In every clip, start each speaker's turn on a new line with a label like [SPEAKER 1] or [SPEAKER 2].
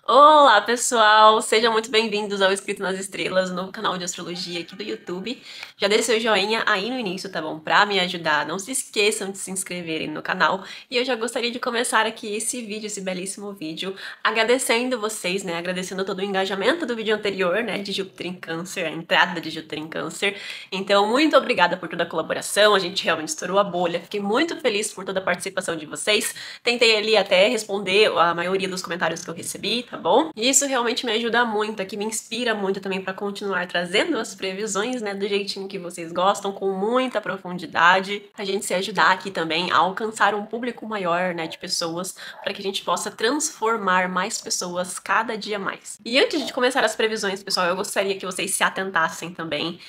[SPEAKER 1] Olá, pessoal! Sejam muito bem-vindos ao Escrito nas Estrelas, novo canal de astrologia aqui do YouTube. Já deixe seu joinha aí no início, tá bom? Pra me ajudar. Não se esqueçam de se inscreverem no canal. E eu já gostaria de começar aqui esse vídeo, esse belíssimo vídeo, agradecendo vocês, né? Agradecendo todo o engajamento do vídeo anterior, né? De Júpiter em Câncer, a entrada de Júpiter em Câncer. Então, muito obrigada por toda a colaboração. A gente realmente estourou a bolha. Fiquei muito feliz por toda a participação de vocês. Tentei ali até responder a maioria dos comentários que eu recebi, tá bom? E isso realmente me ajuda muito, aqui me inspira muito também para continuar trazendo as previsões, né, do jeitinho que vocês gostam, com muita profundidade, pra gente se ajudar aqui também a alcançar um público maior, né, de pessoas, para que a gente possa transformar mais pessoas cada dia mais. E antes de começar as previsões, pessoal, eu gostaria que vocês se atentassem também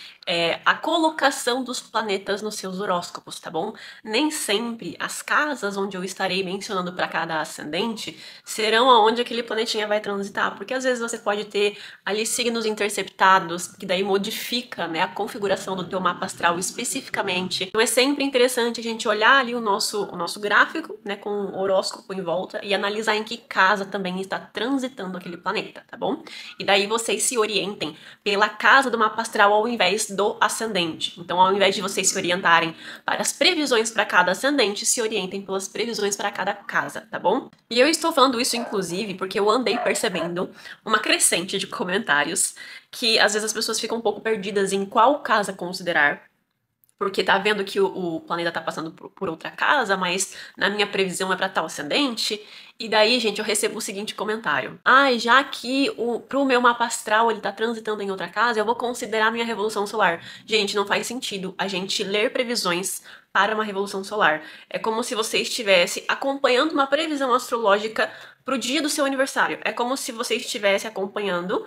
[SPEAKER 1] a colocação dos planetas nos seus horóscopos, tá bom? Nem sempre as casas onde eu estarei mencionando para cada ascendente serão aonde aquele planetinha vai transitar, porque às vezes você pode ter ali signos interceptados, que daí modifica, né, a configuração do teu mapa astral especificamente. Então é sempre interessante a gente olhar ali o nosso gráfico, né, com o horóscopo em volta e analisar em que casa também está transitando aquele planeta, tá bom? E daí vocês se orientem pela casa do mapa astral ao invés do ascendente. Então, ao invés de vocês se orientarem para as previsões para cada ascendente, se orientem pelas previsões para cada casa, tá bom? E eu estou falando isso, inclusive, porque eu andei percebendo uma crescente de comentários que às vezes as pessoas ficam um pouco perdidas em qual casa considerar. Porque tá vendo que o planeta tá passando por outra casa, mas na minha previsão é para tal ascendente. E daí, gente, eu recebo o seguinte comentário. Já que pro meu mapa astral ele tá transitando em outra casa, eu vou considerar minha revolução solar. Gente, não faz sentido a gente ler previsões para uma revolução solar. É como se você estivesse acompanhando uma previsão astrológica pro dia do seu aniversário. É como se você estivesse acompanhando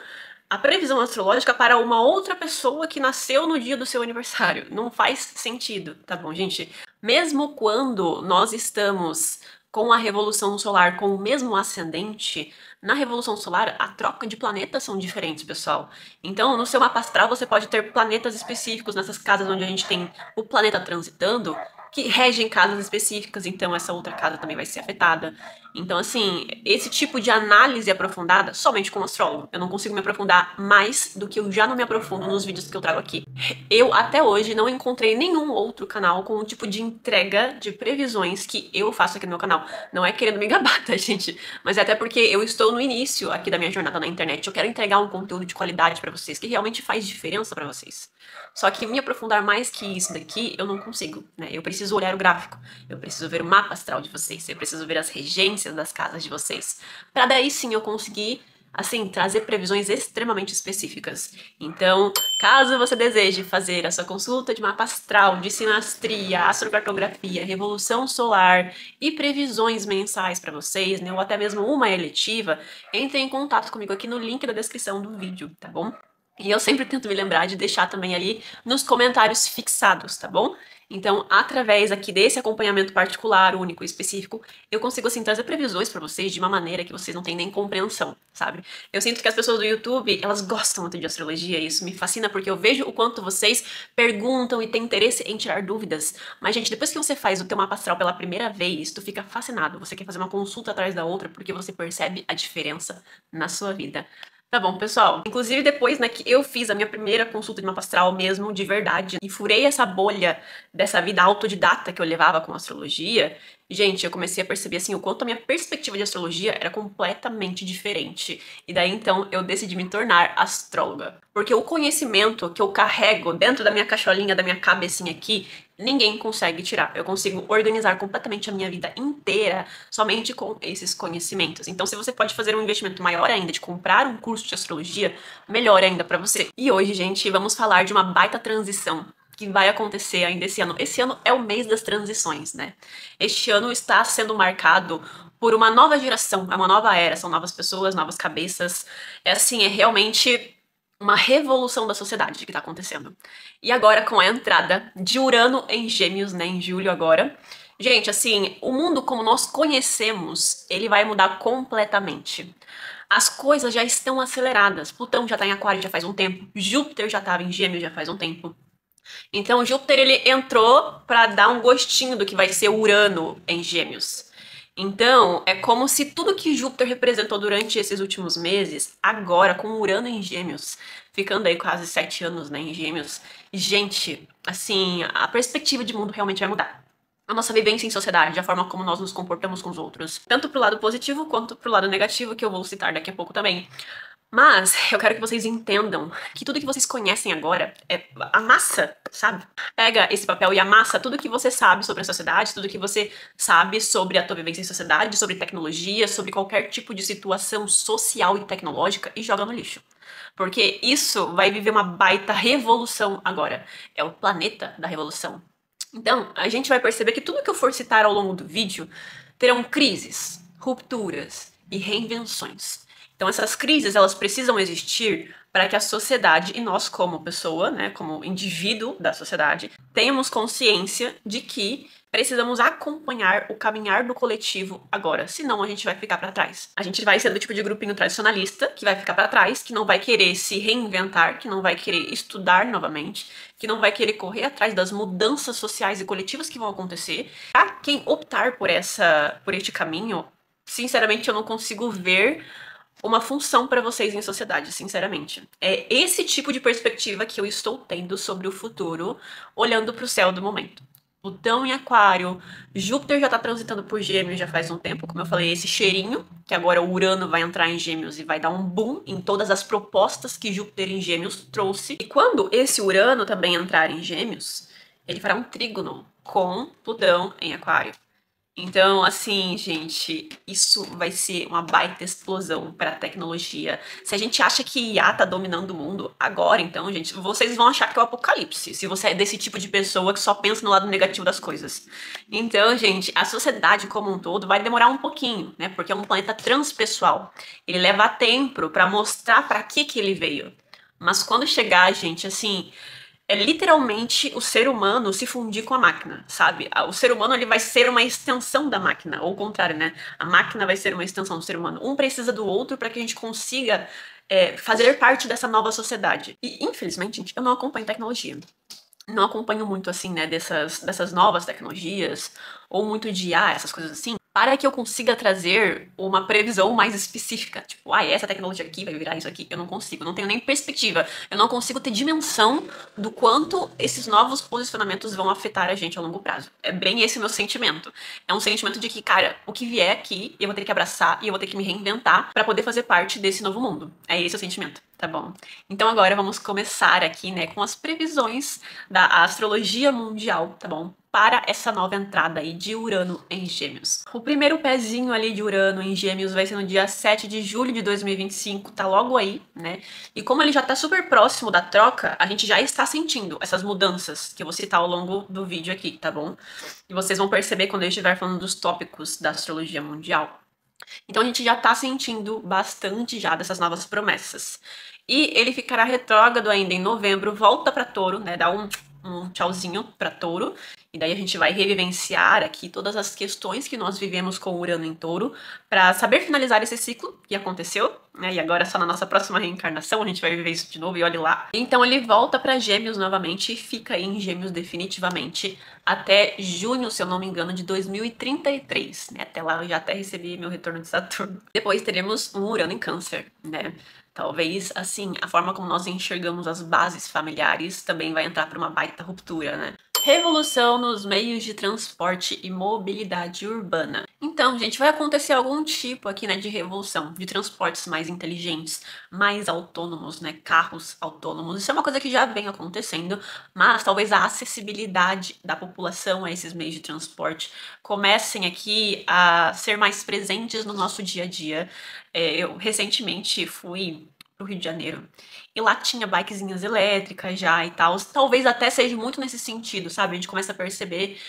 [SPEAKER 1] a previsão astrológica para uma outra pessoa que nasceu no dia do seu aniversário. Não faz sentido, tá bom, gente? Mesmo quando nós estamos com a revolução solar com o mesmo ascendente, na revolução solar a troca de planetas são diferentes, pessoal. Então, no seu mapa astral você pode ter planetas específicos nessas casas onde a gente tem o planeta transitando, que regem casas específicas, então essa outra casa também vai ser afetada. Então, assim, esse tipo de análise aprofundada, somente com o astrólogo. Eu não consigo me aprofundar mais do que eu já não me aprofundo nos vídeos que eu trago aqui. Eu, até hoje, não encontrei nenhum outro canal com o tipo de entrega de previsões que eu faço aqui no meu canal. Não é querendo me gabar, tá, gente? Mas é até porque eu estou no início aqui da minha jornada na internet. Eu quero entregar um conteúdo de qualidade pra vocês, que realmente faz diferença pra vocês. Só que me aprofundar mais que isso daqui, eu não consigo, né? Eu preciso olhar o gráfico, eu preciso ver o mapa astral de vocês, eu preciso ver as regências das casas de vocês, para daí sim eu conseguir, assim, trazer previsões extremamente específicas. Então, caso você deseje fazer a sua consulta de mapa astral, de sinastria, astrocartografia, revolução solar e previsões mensais para vocês, né, ou até mesmo uma eletiva, entre em contato comigo aqui no link da descrição do vídeo, tá bom? E eu sempre tento me lembrar de deixar também ali nos comentários fixados, tá bom? Então, através aqui desse acompanhamento particular, único e específico, eu consigo, assim, trazer previsões pra vocês de uma maneira que vocês não têm nem compreensão, sabe? Eu sinto que as pessoas do YouTube, elas gostam muito de astrologia e isso me fascina porque eu vejo o quanto vocês perguntam e têm interesse em tirar dúvidas. Mas, gente, depois que você faz o teu mapa astral pela primeira vez, tu fica fascinado. Você quer fazer uma consulta atrás da outra porque você percebe a diferença na sua vida. Tá bom, pessoal. Inclusive, depois, né, que eu fiz a minha primeira consulta de mapa astral mesmo, de verdade, e furei essa bolha dessa vida autodidata que eu levava com astrologia, gente, eu comecei a perceber, assim, o quanto a minha perspectiva de astrologia era completamente diferente. E daí, então, eu decidi me tornar astróloga. Porque o conhecimento que eu carrego dentro da minha caixolinha, da minha cabecinha aqui, ninguém consegue tirar. Eu consigo organizar completamente a minha vida inteira somente com esses conhecimentos. Então, se você pode fazer um investimento maior ainda de comprar um curso de astrologia, melhor ainda pra você. E hoje, gente, vamos falar de uma baita transição que vai acontecer ainda esse ano. Esse ano é o mês das transições, né? Este ano está sendo marcado por uma nova geração, é uma nova era, são novas pessoas, novas cabeças. É assim, é realmente uma revolução da sociedade que tá acontecendo. E agora, com a entrada de Urano em Gêmeos, né, em julho agora, gente, assim, o mundo como nós conhecemos, ele vai mudar completamente. As coisas já estão aceleradas. Plutão já tá em Aquário já faz um tempo, Júpiter já tava em Gêmeos já faz um tempo. Então, Júpiter ele entrou para dar um gostinho do que vai ser Urano em Gêmeos. Então, é como se tudo que Júpiter representou durante esses últimos meses, agora com Urano em Gêmeos, ficando aí quase 7 anos, né, em Gêmeos, gente, assim, a perspectiva de mundo realmente vai mudar. A nossa vivência em sociedade, a forma como nós nos comportamos com os outros, tanto pro lado positivo quanto pro lado negativo, que eu vou citar daqui a pouco também. Mas eu quero que vocês entendam que tudo que vocês conhecem agora é a massa, sabe? Pega esse papel e amassa tudo que você sabe sobre a sociedade, tudo que você sabe sobre a tua vivência em sociedade, sobre tecnologia, sobre qualquer tipo de situação social e tecnológica e joga no lixo. Porque isso vai viver uma baita revolução agora. É o planeta da revolução. Então, a gente vai perceber que tudo que eu for citar ao longo do vídeo terão crises, rupturas e reinvenções. Então, essas crises, elas precisam existir para que a sociedade e nós, como pessoa, né, como indivíduo da sociedade, tenhamos consciência de que precisamos acompanhar o caminhar do coletivo agora, senão a gente vai ficar para trás. A gente vai ser do tipo de grupinho tradicionalista que vai ficar para trás, que não vai querer se reinventar, que não vai querer estudar novamente, que não vai querer correr atrás das mudanças sociais e coletivas que vão acontecer. Para quem optar por este caminho, sinceramente eu não consigo ver uma função para vocês em sociedade, sinceramente. É esse tipo de perspectiva que eu estou tendo sobre o futuro, olhando para o céu do momento. Plutão em Aquário, Júpiter já tá transitando por Gêmeos já faz um tempo, como eu falei, esse cheirinho, que agora o Urano vai entrar em Gêmeos e vai dar um boom em todas as propostas que Júpiter em Gêmeos trouxe. E quando esse Urano também entrar em Gêmeos, ele fará um trígono com Plutão em Aquário. Então, assim, gente, isso vai ser uma baita explosão para a tecnologia. Se a gente acha que IA tá dominando o mundo agora, então, gente, vocês vão achar que é o apocalipse, se você é desse tipo de pessoa que só pensa no lado negativo das coisas. Então, gente, a sociedade como um todo vai demorar um pouquinho, né? Porque é um planeta transpessoal. Ele leva tempo para mostrar para que ele veio. Mas quando chegar, gente, assim, é literalmente o ser humano se fundir com a máquina, sabe? O ser humano ele vai ser uma extensão da máquina, ou o contrário, né? A máquina vai ser uma extensão do ser humano. Um precisa do outro para que a gente consiga fazer parte dessa nova sociedade. E, infelizmente, gente, eu não acompanho tecnologia. Não acompanho muito, assim, né, dessas novas tecnologias, ou muito de IA, essas coisas assim, para que eu consiga trazer uma previsão mais específica. Tipo, essa tecnologia aqui vai virar isso aqui. Eu não consigo, não tenho nem perspectiva. Eu não consigo ter dimensão do quanto esses novos posicionamentos vão afetar a gente a longo prazo. É bem esse o meu sentimento. É um sentimento de que, cara, o que vier aqui, eu vou ter que abraçar e eu vou ter que me reinventar para poder fazer parte desse novo mundo. É esse o sentimento, tá bom? Então agora vamos começar aqui, né, com as previsões da astrologia mundial, tá bom? Para essa nova entrada aí de Urano em Gêmeos. O primeiro pezinho ali de Urano em Gêmeos vai ser no dia 7 de julho de 2025, tá logo aí, né? E como ele já tá super próximo da troca, a gente já está sentindo essas mudanças que eu vou citar ao longo do vídeo aqui, tá bom? E vocês vão perceber quando eu estiver falando dos tópicos da astrologia mundial. Então a gente já tá sentindo bastante já dessas novas promessas. E ele ficará retrógrado ainda em novembro, volta para Touro, né? Dá um tchauzinho para Touro. E daí a gente vai revivenciar aqui todas as questões que nós vivemos com Urano em Touro para saber finalizar esse ciclo que aconteceu, né? E agora só na nossa próxima reencarnação a gente vai viver isso de novo e olhe lá. Então ele volta para Gêmeos novamente e fica aí em Gêmeos definitivamente até junho, se eu não me engano, de 2033, né? Até lá eu já até recebi meu retorno de Saturno. Depois teremos um Urano em Câncer, né? Talvez, assim, a forma como nós enxergamos as bases familiares também vai entrar para uma baita ruptura, né? Revolução nos meios de transporte e mobilidade urbana. Então, gente, vai acontecer algum tipo aqui, né, de revolução, de transportes mais inteligentes, mais autônomos, né, carros autônomos. Isso é uma coisa que já vem acontecendo, mas talvez a acessibilidade da população a esses meios de transporte comecem aqui a ser mais presentes no nosso dia a dia. Eu recentemente fui pro Rio de Janeiro. E lá tinha bikezinhas elétricas já e tal. Talvez até seja muito nesse sentido, sabe? A gente começa a perceber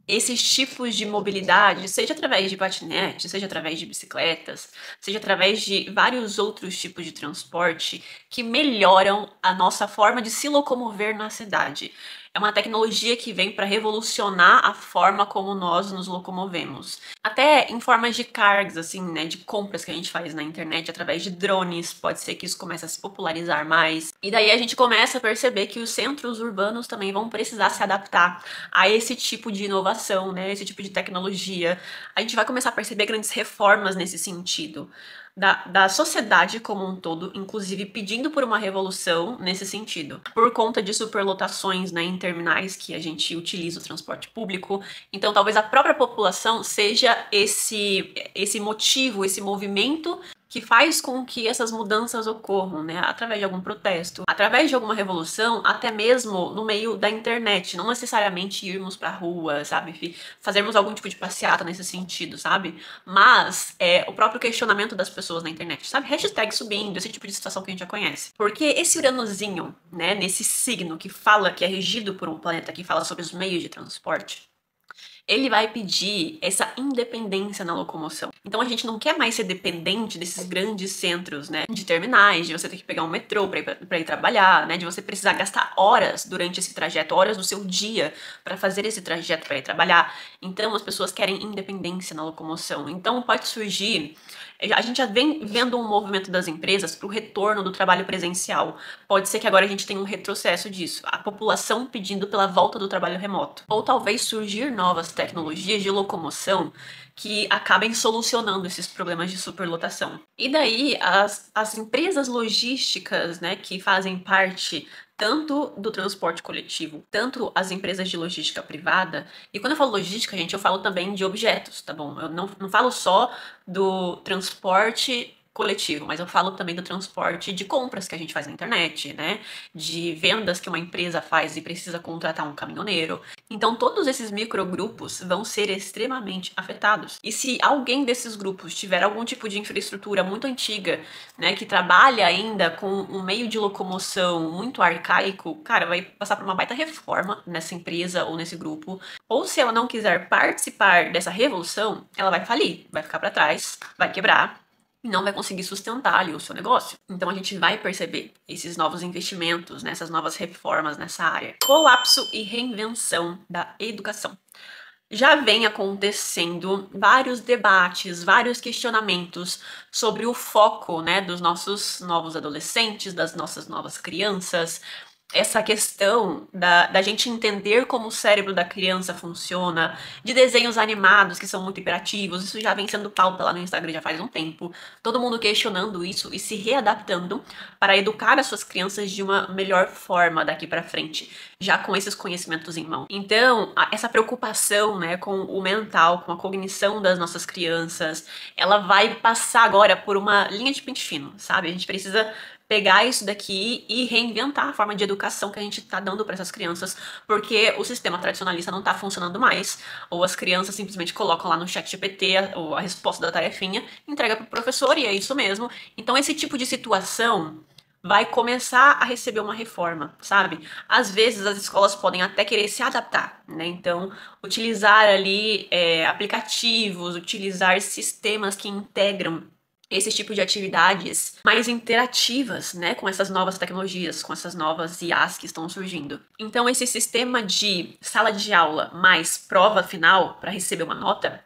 [SPEAKER 1] esses tipos de mobilidade, seja através de patinete, seja através de bicicletas, seja através de vários outros tipos de transporte que melhoram a nossa forma de se locomover na cidade. É uma tecnologia que vem para revolucionar a forma como nós nos locomovemos. Até em formas de cargas, assim, né, de compras que a gente faz na internet através de drones, pode ser que isso comece a se popularizar mais. E daí a gente começa a perceber que os centros urbanos também vão precisar se adaptar a esse tipo de inovação, né, esse tipo de tecnologia. A gente vai começar a perceber grandes reformas nesse sentido. Da sociedade como um todo, inclusive pedindo por uma revolução nesse sentido, por conta de superlotações, né, em terminais que a gente utiliza o transporte público. Então, talvez a própria população seja esse motivo, esse movimento que faz com que essas mudanças ocorram, né? Através de algum protesto, através de alguma revolução, até mesmo no meio da internet, não necessariamente irmos pra rua, sabe? Enfim, fazermos algum tipo de passeata nesse sentido, sabe? Mas o próprio questionamento das pessoas na internet, sabe? Hashtag subindo, esse tipo de situação que a gente já conhece. Porque esse Uranozinho, né, nesse signo que fala que é regido por um planeta que fala sobre os meios de transporte, ele vai pedir essa independência na locomoção. Então a gente não quer mais ser dependente desses grandes centros, né, de terminais, de você ter que pegar um metrô para ir trabalhar, né, de você precisar gastar horas durante esse trajeto, horas do seu dia para fazer esse trajeto para ir trabalhar. Então as pessoas querem independência na locomoção. Então pode surgir, a gente já vem vendo um movimento das empresas para o retorno do trabalho presencial. Pode ser que agora a gente tenha um retrocesso disso, a população pedindo pela volta do trabalho remoto. Ou talvez surgir novas tecnologias de locomoção que acabem solucionando esses problemas de superlotação. E daí, as empresas logísticas, né, que fazem parte tanto do transporte coletivo, tanto as empresas de logística privada, e quando eu falo logística, gente, eu falo também de objetos, tá bom? Eu não falo só do transporte coletivo, mas eu falo também do transporte de compras que a gente faz na internet, né? De vendas que uma empresa faz e precisa contratar um caminhoneiro. Então, todos esses microgrupos vão ser extremamente afetados. E se alguém desses grupos tiver algum tipo de infraestrutura muito antiga, né, que trabalha ainda com um meio de locomoção muito arcaico, cara, vai passar por uma baita reforma nessa empresa ou nesse grupo. Ou se ela não quiser participar dessa revolução, ela vai falir, vai ficar para trás, vai quebrar e não vai conseguir sustentar ali o seu negócio. Então a gente vai perceber esses novos investimentos, né, essas novas reformas nessa área. Colapso e reinvenção da educação. Já vem acontecendo vários debates, vários questionamentos sobre o foco, né, dos nossos novos adolescentes, das nossas novas crianças. Essa questão da gente entender como o cérebro da criança funciona, de desenhos animados que são muito hiperativos, isso já vem sendo pauta lá no Instagram já faz um tempo. Todo mundo questionando isso e se readaptando para educar as suas crianças de uma melhor forma daqui para frente, já com esses conhecimentos em mão. Então, essa preocupação, né, com o mental, com a cognição das nossas crianças, ela vai passar agora por uma linha de pente fino, sabe? A gente precisa pegar isso daqui e reinventar a forma de educação que a gente tá dando para essas crianças, porque o sistema tradicionalista não tá funcionando mais, ou as crianças simplesmente colocam lá no chat GPT a resposta da tarefinha, entrega pro professor e é isso mesmo. Então esse tipo de situação vai começar a receber uma reforma, sabe? Às vezes as escolas podem até querer se adaptar, né? Então, utilizar ali aplicativos, utilizar sistemas que integram esse tipo de atividades mais interativas, né, com essas novas tecnologias, com essas novas IAs que estão surgindo. Então, esse sistema de sala de aula mais prova final para receber uma nota,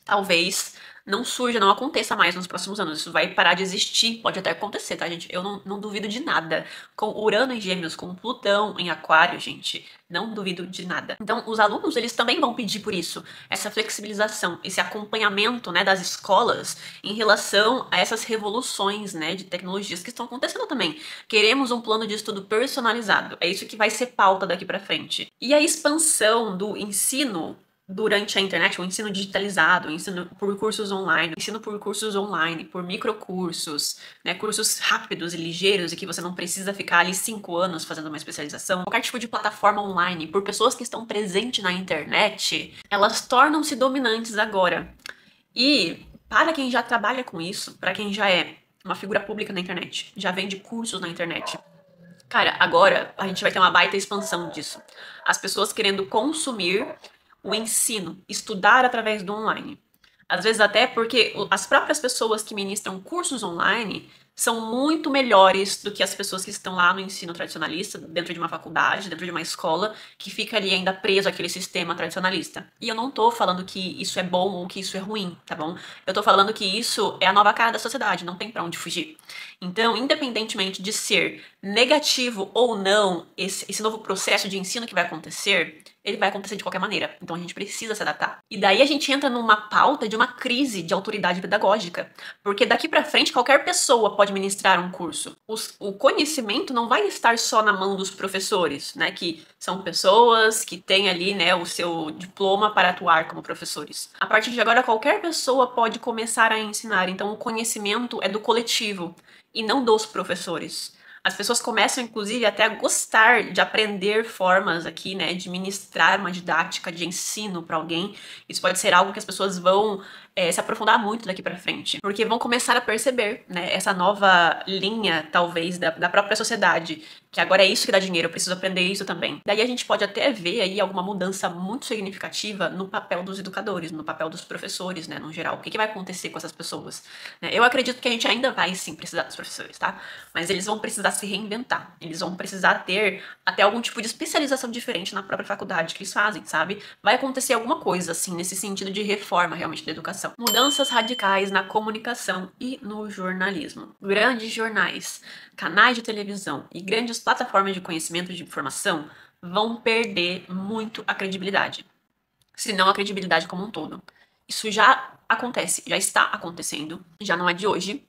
[SPEAKER 1] talvez não surja, não aconteça mais nos próximos anos. Isso vai parar de existir, pode até acontecer, tá, gente? Eu não duvido de nada. Com Urano em Gêmeos, com Plutão em Aquário, gente, não duvido de nada. Então, os alunos, eles também vão pedir por isso, essa flexibilização, esse acompanhamento, né, das escolas em relação a essas revoluções, né, de tecnologias que estão acontecendo também. Queremos um plano de estudo personalizado. É isso que vai ser pauta daqui pra frente. E a expansão do ensino durante a internet, o ensino digitalizado, o ensino por cursos online, ensino por cursos online, por microcursos, né, cursos rápidos e ligeiros e que você não precisa ficar ali 5 anos fazendo uma especialização, qualquer tipo de plataforma online, por pessoas que estão presentes na internet, elas tornam-se dominantes agora. E para quem já trabalha com isso, para quem já é uma figura pública na internet, já vende cursos na internet, cara, agora a gente vai ter uma baita expansão disso. As pessoas querendo consumir o ensino, estudar através do online. Às vezes até porque as próprias pessoas que ministram cursos online são muito melhores do que as pessoas que estão lá no ensino tradicionalista, dentro de uma faculdade, dentro de uma escola, que fica ali ainda preso àquele sistema tradicionalista. E eu não tô falando que isso é bom ou que isso é ruim, tá bom? Eu tô falando que isso é a nova cara da sociedade, não tem pra onde fugir. Então, independentemente de ser negativo ou não, esse novo processo de ensino que vai acontecer, ele vai acontecer de qualquer maneira. Então a gente precisa se adaptar. E daí a gente entra numa pauta de uma crise de autoridade pedagógica. Porque daqui pra frente qualquer pessoa pode ministrar um curso. O conhecimento não vai estar só na mão dos professores, né? Que são pessoas que têm ali, né, o seu diploma para atuar como professores. A partir de agora, qualquer pessoa pode começar a ensinar. Então o conhecimento é do coletivo e não dos professores. As pessoas começam, inclusive, até a gostar de aprender formas aqui, né, de ministrar uma didática de ensino para alguém. Isso pode ser algo que as pessoas vão se aprofundar muito daqui para frente, porque vão começar a perceber, né, essa nova linha, talvez, da própria sociedade, que agora é isso que dá dinheiro, eu preciso aprender isso também. Daí a gente pode até ver aí alguma mudança muito significativa no papel dos educadores, no papel dos professores, né, no geral. O que vai acontecer com essas pessoas? Eu acredito que a gente ainda vai, sim, precisar dos professores, tá? Mas eles vão precisar se reinventar. Eles vão precisar ter até algum tipo de especialização diferente na própria faculdade que eles fazem, sabe? Vai acontecer alguma coisa, assim, nesse sentido de reforma, realmente, da educação. Mudanças radicais na comunicação e no jornalismo. Grandes jornais, canais de televisão e grandes plataformas de conhecimento e de informação vão perder muito a credibilidade. Se não a credibilidade como um todo. Isso já acontece, já está acontecendo, já não é de hoje.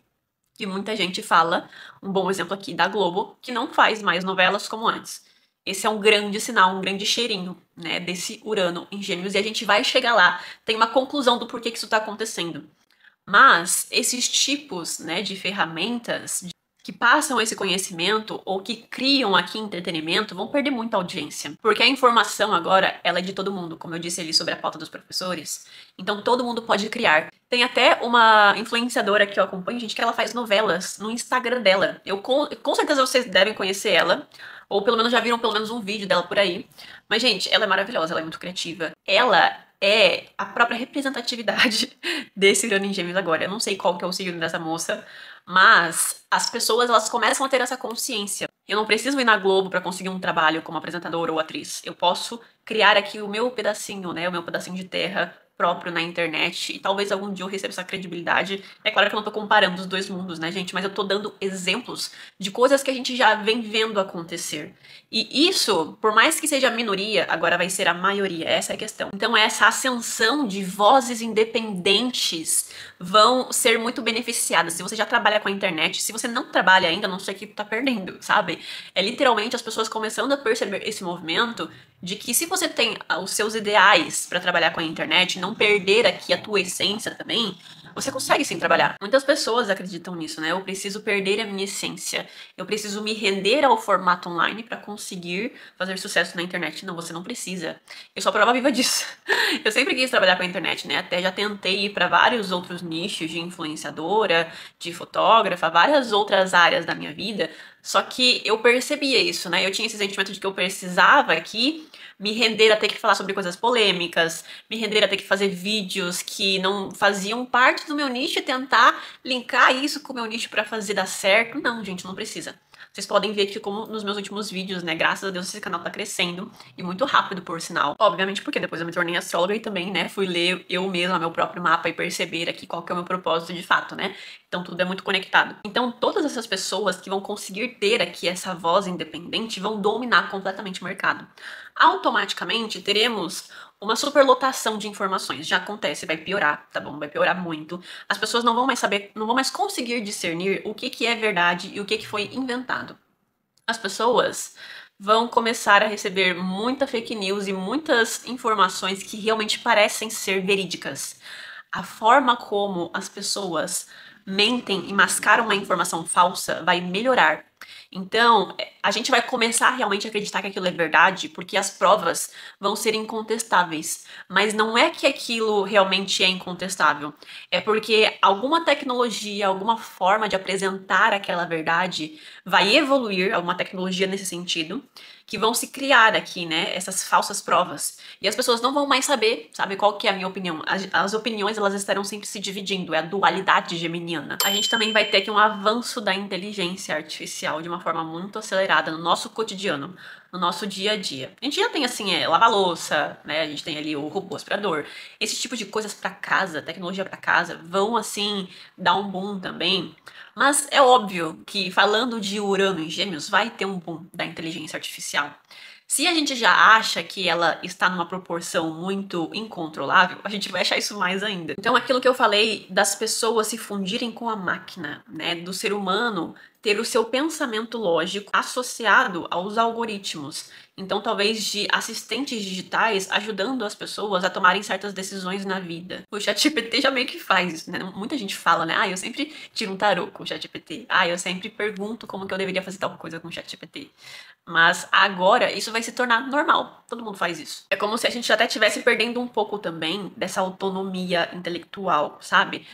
[SPEAKER 1] E muita gente fala, um bom exemplo aqui da Globo, que não faz mais novelas como antes. Esse é um grande sinal, um grande cheirinho, né, desse Urano em Gêmeos, e a gente vai chegar lá. Tem uma conclusão do porquê que isso está acontecendo. Mas esses tipos, né, de ferramentas que passam esse conhecimento ou que criam aqui entretenimento vão perder muita audiência. Porque a informação agora, ela é de todo mundo, como eu disse ali sobre a pauta dos professores. Então todo mundo pode criar. Tem até uma influenciadora que eu acompanho, gente, que ela faz novelas no Instagram dela. Com certeza vocês devem conhecer ela, ou pelo menos já viram pelo menos um vídeo dela por aí. Mas, gente, ela é maravilhosa, ela é muito criativa. Ela é a própria representatividade desse Urano em Gêmeos agora. Eu não sei qual que é o signo dessa moça, mas as pessoas, elas começam a ter essa consciência. Eu não preciso ir na Globo para conseguir um trabalho como apresentadora ou atriz. Eu posso criar aqui o meu pedacinho, né, o meu pedacinho de terra próprio na internet, e talvez algum dia eu receba essa credibilidade. É claro que eu não tô comparando os dois mundos, né, gente, mas eu tô dando exemplos de coisas que a gente já vem vendo acontecer. E isso, por mais que seja a minoria, agora vai ser a maioria, essa é a questão. Então essa ascensão de vozes independentes vão ser muito beneficiadas. Se você já trabalha com a internet, se você não trabalha ainda, não sei o que tu tá perdendo, sabe? É literalmente as pessoas começando a perceber esse movimento de que se você tem os seus ideais para trabalhar com a internet, não perder aqui a tua essência também, você consegue sim trabalhar. Muitas pessoas acreditam nisso, né? Eu preciso perder a minha essência. Eu preciso me render ao formato online para conseguir fazer sucesso na internet. Não, você não precisa. Eu sou a prova viva disso. Eu sempre quis trabalhar com a internet, né? Até já tentei ir para vários outros nichos de influenciadora, de fotógrafa, várias outras áreas da minha vida. Só que eu percebia isso, né? Eu tinha esse sentimento de que eu precisava aqui me render a ter que falar sobre coisas polêmicas, me render a ter que fazer vídeos que não faziam parte do meu nicho e tentar linkar isso com o meu nicho pra fazer dar certo. Não, gente, não precisa. Vocês podem ver aqui como nos meus últimos vídeos, né, graças a Deus esse canal tá crescendo, e muito rápido, por sinal. Obviamente porque depois eu me tornei astróloga e também, né, fui ler eu mesma meu próprio mapa e perceber aqui qual que é o meu propósito de fato, né. Então tudo é muito conectado. Então todas essas pessoas que vão conseguir ter aqui essa voz independente vão dominar completamente o mercado. Automaticamente teremos uma superlotação de informações. Já acontece, vai piorar, tá bom? Vai piorar muito. As pessoas não vão mais saber, não vão mais conseguir discernir o que é verdade e o que foi inventado. As pessoas vão começar a receber muita fake news e muitas informações que realmente parecem ser verídicas. A forma como as pessoas mentem e mascaram uma informação falsa vai melhorar. Então, a gente vai começar realmente a acreditar que aquilo é verdade, porque as provas vão ser incontestáveis. Mas não é que aquilo realmente é incontestável. É porque alguma tecnologia, alguma forma de apresentar aquela verdade vai evoluir, alguma tecnologia nesse sentido, que vão se criar aqui, né, essas falsas provas. E as pessoas não vão mais saber, sabe, qual que é a minha opinião. As opiniões, elas estarão sempre se dividindo, é a dualidade geminiana. A gente também vai ter aqui um avanço da inteligência artificial de uma forma muito acelerada no nosso cotidiano, no nosso dia a dia. A gente já tem, assim, lava-louça, né, a gente tem ali o robô aspirador. Esse tipo de coisas para casa, tecnologia para casa, vão, assim, dar um boom também. Mas é óbvio que, falando de Urano em Gêmeos, vai ter um boom da inteligência artificial. Se a gente já acha que ela está numa proporção muito incontrolável, a gente vai achar isso mais ainda. Então, aquilo que eu falei das pessoas se fundirem com a máquina, né, do ser humano ter o seu pensamento lógico associado aos algoritmos. Então, talvez de assistentes digitais ajudando as pessoas a tomarem certas decisões na vida. O ChatGPT já meio que faz isso, né? Muita gente fala, né? Ah, eu sempre tiro um tarô com o ChatGPT. Ah, eu sempre pergunto como que eu deveria fazer tal coisa com o ChatGPT. Mas agora isso vai se tornar normal. Todo mundo faz isso. É como se a gente até estivesse perdendo um pouco também dessa autonomia intelectual, sabe?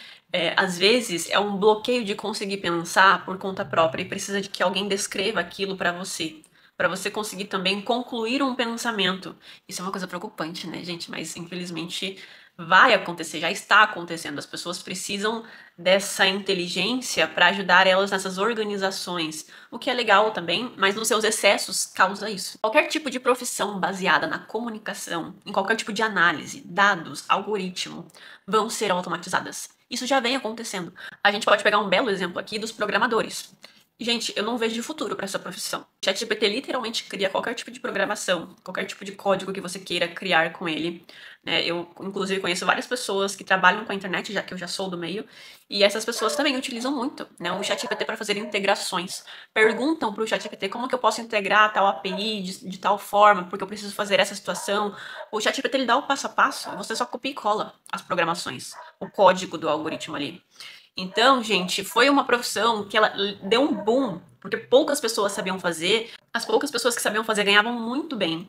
[SPEAKER 1] Às vezes é um bloqueio de conseguir pensar por conta própria e precisa de que alguém descreva aquilo para você conseguir também concluir um pensamento. Isso é uma coisa preocupante, né, gente? Mas infelizmente vai acontecer, já está acontecendo. As pessoas precisam dessa inteligência para ajudar elas nessas organizações, o que é legal também, mas nos seus excessos causa isso. Qualquer tipo de profissão baseada na comunicação, em qualquer tipo de análise, dados, algoritmo, vão ser automatizadas. Isso já vem acontecendo. A gente pode pegar um belo exemplo aqui dos programadores. Gente, eu não vejo futuro para essa profissão. O ChatGPT literalmente cria qualquer tipo de programação, qualquer tipo de código que você queira criar com ele. Né? Eu, inclusive, conheço várias pessoas que trabalham com a internet, já que eu já sou do meio, e essas pessoas também utilizam muito, né, o ChatGPT para fazer integrações. Perguntam para o ChatGPT como que eu posso integrar tal API de tal forma, porque eu preciso fazer essa situação. O ChatGPT ele dá o passo a passo, você só copia e cola as programações, o código do algoritmo ali. Então, gente, foi uma profissão que ela deu um boom, porque poucas pessoas sabiam fazer, as poucas pessoas que sabiam fazer ganhavam muito bem.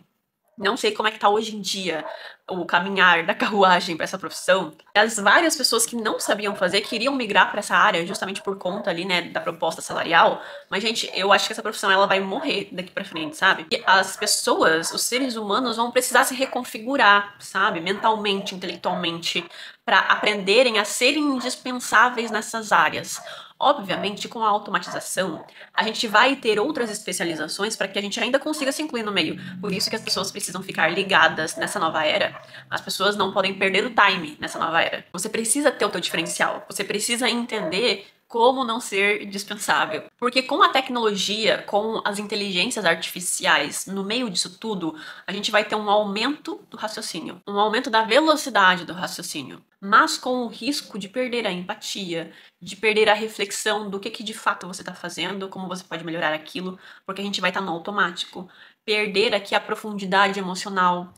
[SPEAKER 1] Não sei como é que tá hoje em dia o caminhar da carruagem para essa profissão. As várias pessoas que não sabiam fazer queriam migrar para essa área justamente por conta ali, né, da proposta salarial. Mas, gente, eu acho que essa profissão ela vai morrer daqui para frente, sabe? E as pessoas, os seres humanos vão precisar se reconfigurar, sabe? Mentalmente, intelectualmente, para aprenderem a serem indispensáveis nessas áreas. Obviamente, com a automatização, a gente vai ter outras especializações para que a gente ainda consiga se incluir no meio. Por isso que as pessoas precisam ficar ligadas nessa nova era. As pessoas não podem perder o time nessa nova era. Você precisa ter o teu diferencial. Você precisa entender como não ser dispensável. Porque com a tecnologia, com as inteligências artificiais no meio disso tudo, a gente vai ter um aumento do raciocínio, um aumento da velocidade do raciocínio, mas com o risco de perder a empatia, de perder a reflexão do que de fato você está fazendo, como você pode melhorar aquilo, porque a gente vai estar no automático. Perder aqui a profundidade emocional.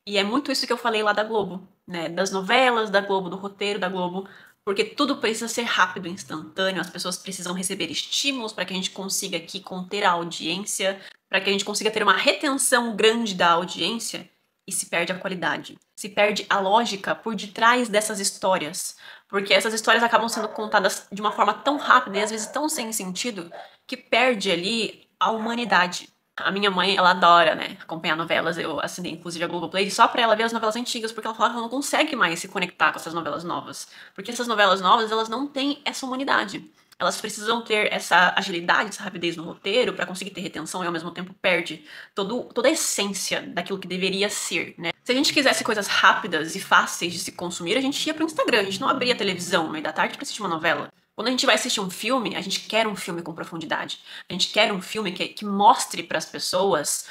[SPEAKER 1] E é muito isso que eu falei lá da Globo, né? Das novelas da Globo, do roteiro da Globo, porque tudo precisa ser rápido, instantâneo, as pessoas precisam receber estímulos para que a gente consiga aqui conter a audiência, para que a gente consiga ter uma retenção grande da audiência, e se perde a qualidade. Se perde a lógica por detrás dessas histórias, porque essas histórias acabam sendo contadas de uma forma tão rápida e às vezes tão sem sentido, que perde ali a humanidade. A minha mãe, ela adora, né, acompanhar novelas. Eu assinei, inclusive, a Globoplay só pra ela ver as novelas antigas, porque ela fala que ela não consegue mais se conectar com essas novelas novas. Porque essas novelas novas, elas não têm essa humanidade. Elas precisam ter essa agilidade, essa rapidez no roteiro para conseguir ter retenção e ao mesmo tempo perde toda a essência daquilo que deveria ser, né? Se a gente quisesse coisas rápidas e fáceis de se consumir, a gente ia pro Instagram, a gente não abria a televisão no meio da tarde pra assistir uma novela. Quando a gente vai assistir um filme, a gente quer um filme com profundidade. A gente quer um filme que mostre para as pessoas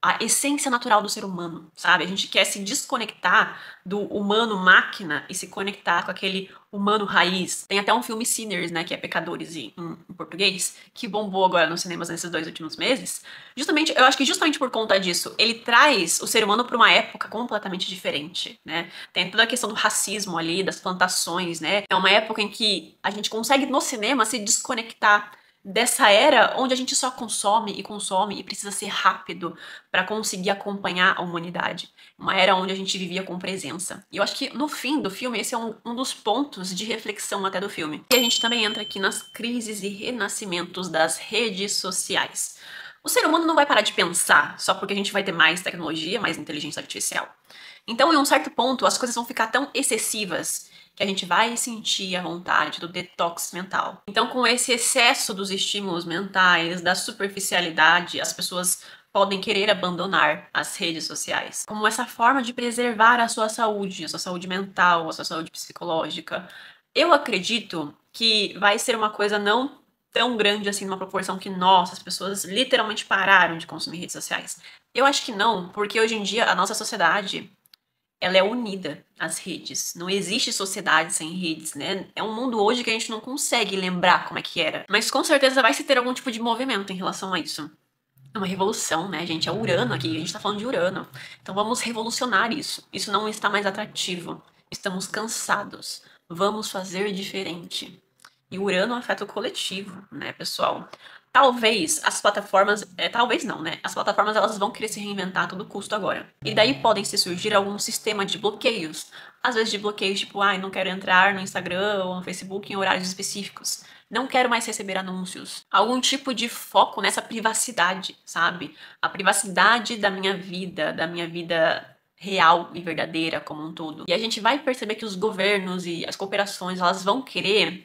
[SPEAKER 1] a essência natural do ser humano, sabe? A gente quer se desconectar do humano-máquina e se conectar com aquele humano raiz. Tem até um filme Sinners, né, que é Pecadores em português, que bombou agora nos cinemas nesses 2 últimos meses. Justamente, eu acho que justamente por conta disso, ele traz o ser humano para uma época completamente diferente, né? Tem toda a questão do racismo ali, das plantações, né? É uma época em que a gente consegue no cinema se desconectar dessa era onde a gente só consome e consome e precisa ser rápido para conseguir acompanhar a humanidade. Uma era onde a gente vivia com presença. E eu acho que no fim do filme, esse é um dos pontos de reflexão até do filme. E a gente também entra aqui nas crises e renascimentos das redes sociais. O ser humano não vai parar de pensar só porque a gente vai ter mais tecnologia, mais inteligência artificial. Então, em um certo ponto, as coisas vão ficar tão excessivas que a gente vai sentir a vontade do detox mental. Então, com esse excesso dos estímulos mentais, da superficialidade, as pessoas podem querer abandonar as redes sociais como essa forma de preservar a sua saúde mental, a sua saúde psicológica. Eu acredito que vai ser uma coisa não tão grande assim, numa proporção que, nossa, as pessoas literalmente pararam de consumir redes sociais. Eu acho que não, porque hoje em dia a nossa sociedade ela é unida às redes. Não existe sociedade sem redes, né? É um mundo hoje que a gente não consegue lembrar como é que era. Mas com certeza vai se ter algum tipo de movimento em relação a isso. É uma revolução, né, gente? É Urano aqui, a gente tá falando de Urano. Então vamos revolucionar isso. Isso não está mais atrativo. Estamos cansados. Vamos fazer diferente. E Urano afeta o coletivo, né, pessoal? Talvez as plataformas, talvez não, né? As plataformas elas vão querer se reinventar a todo custo agora. E daí podem se surgir algum sistema de bloqueios. Às vezes de bloqueios tipo, não quero entrar no Instagram ou no Facebook em horários específicos. Não quero mais receber anúncios. Algum tipo de foco nessa privacidade, sabe? A privacidade da minha vida real e verdadeira como um todo. E a gente vai perceber que os governos e as cooperações, elas vão querer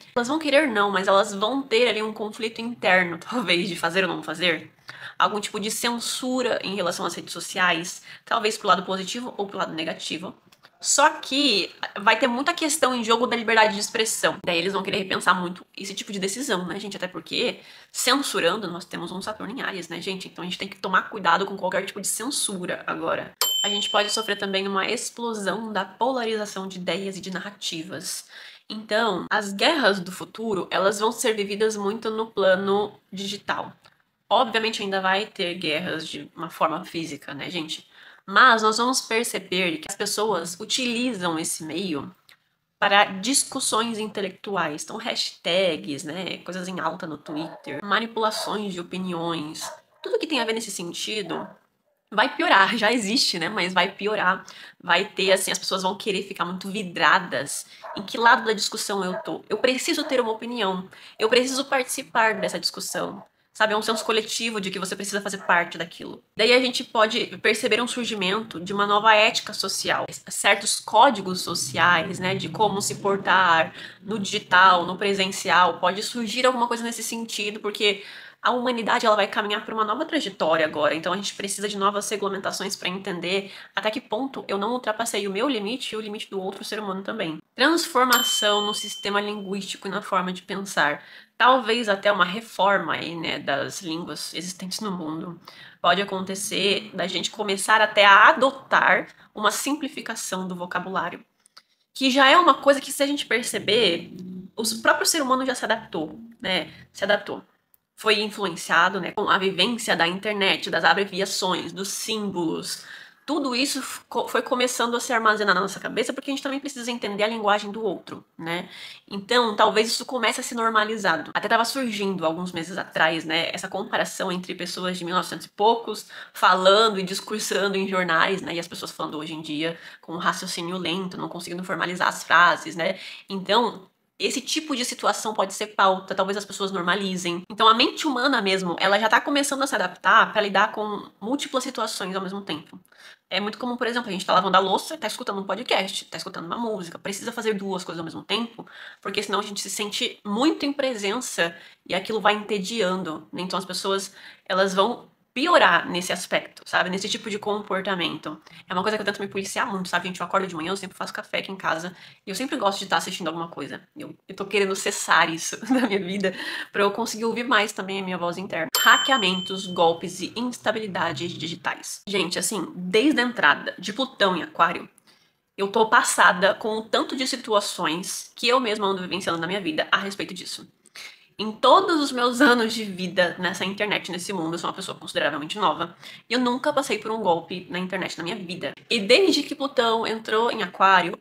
[SPEAKER 1] não, mas elas vão ter ali um conflito interno, talvez, de fazer ou não fazer. Algum tipo de censura em relação às redes sociais, talvez pro lado positivo ou pro lado negativo. Só que vai ter muita questão em jogo da liberdade de expressão. Daí eles vão querer repensar muito esse tipo de decisão, né, gente? Até porque, censurando, nós temos um Saturno em Áries, né, gente? Então a gente tem que tomar cuidado com qualquer tipo de censura agora. A gente pode sofrer também uma explosão da polarização de ideias e de narrativas. Então, as guerras do futuro, elas vão ser vividas muito no plano digital. Obviamente ainda vai ter guerras de uma forma física, né, gente? Mas nós vamos perceber que as pessoas utilizam esse meio para discussões intelectuais. Então, hashtags, né, coisas em alta no Twitter, manipulações de opiniões, tudo que tem a ver nesse sentido vai piorar, já existe, né? Mas vai piorar. Vai ter, assim, as pessoas vão querer ficar muito vidradas em que lado da discussão eu tô. Eu preciso ter uma opinião. Eu preciso participar dessa discussão. Sabe, é um senso coletivo de que você precisa fazer parte daquilo. Daí a gente pode perceber um surgimento de uma nova ética social, certos códigos sociais, né, de como se portar no digital, no presencial. Pode surgir alguma coisa nesse sentido, porque a humanidade ela vai caminhar por uma nova trajetória agora. Então a gente precisa de novas regulamentações para entender até que ponto eu não ultrapassei o meu limite e o limite do outro ser humano também. Transformação no sistema linguístico e na forma de pensar. Talvez até uma reforma aí, né, das línguas existentes no mundo. Pode acontecer da gente começar até a adotar uma simplificação do vocabulário. Que já é uma coisa que, se a gente perceber, o próprio ser humano já se adaptou, né? Se adaptou. Foi influenciado, né, com a vivência da internet, das abreviações, dos símbolos. Tudo isso foi começando a se armazenar na nossa cabeça porque a gente também precisa entender a linguagem do outro, né? Então, talvez isso comece a ser normalizado. Até estava surgindo alguns meses atrás, né, essa comparação entre pessoas de 1900 e poucos falando e discursando em jornais, né, e as pessoas falando hoje em dia com um raciocínio lento, não conseguindo formalizar as frases, né? Então, esse tipo de situação pode ser pauta, talvez as pessoas normalizem. Então a mente humana mesmo, ela já tá começando a se adaptar para lidar com múltiplas situações ao mesmo tempo. É muito comum, por exemplo, a gente tá lavando a louça e tá escutando um podcast, tá escutando uma música. Precisa fazer duas coisas ao mesmo tempo, porque senão a gente se sente muito em presença e aquilo vai entediando. Então as pessoas, elas vão piorar nesse aspecto, sabe? Nesse tipo de comportamento. É uma coisa que eu tento me policiar muito, sabe? Gente, eu acordo de manhã, eu sempre faço café aqui em casa e eu sempre gosto de estar assistindo alguma coisa. Eu tô querendo cessar isso da minha vida pra eu conseguir ouvir mais também a minha voz interna. Hackeamentos, golpes e instabilidades digitais. Gente, assim, desde a entrada de Plutão em Aquário, eu tô passada com o tanto de situações que eu mesma ando vivenciando na minha vida a respeito disso. Em todos os meus anos de vida nessa internet, nesse mundo, eu sou uma pessoa consideravelmente nova. E eu nunca passei por um golpe na internet na minha vida. E desde que Plutão entrou em Aquário,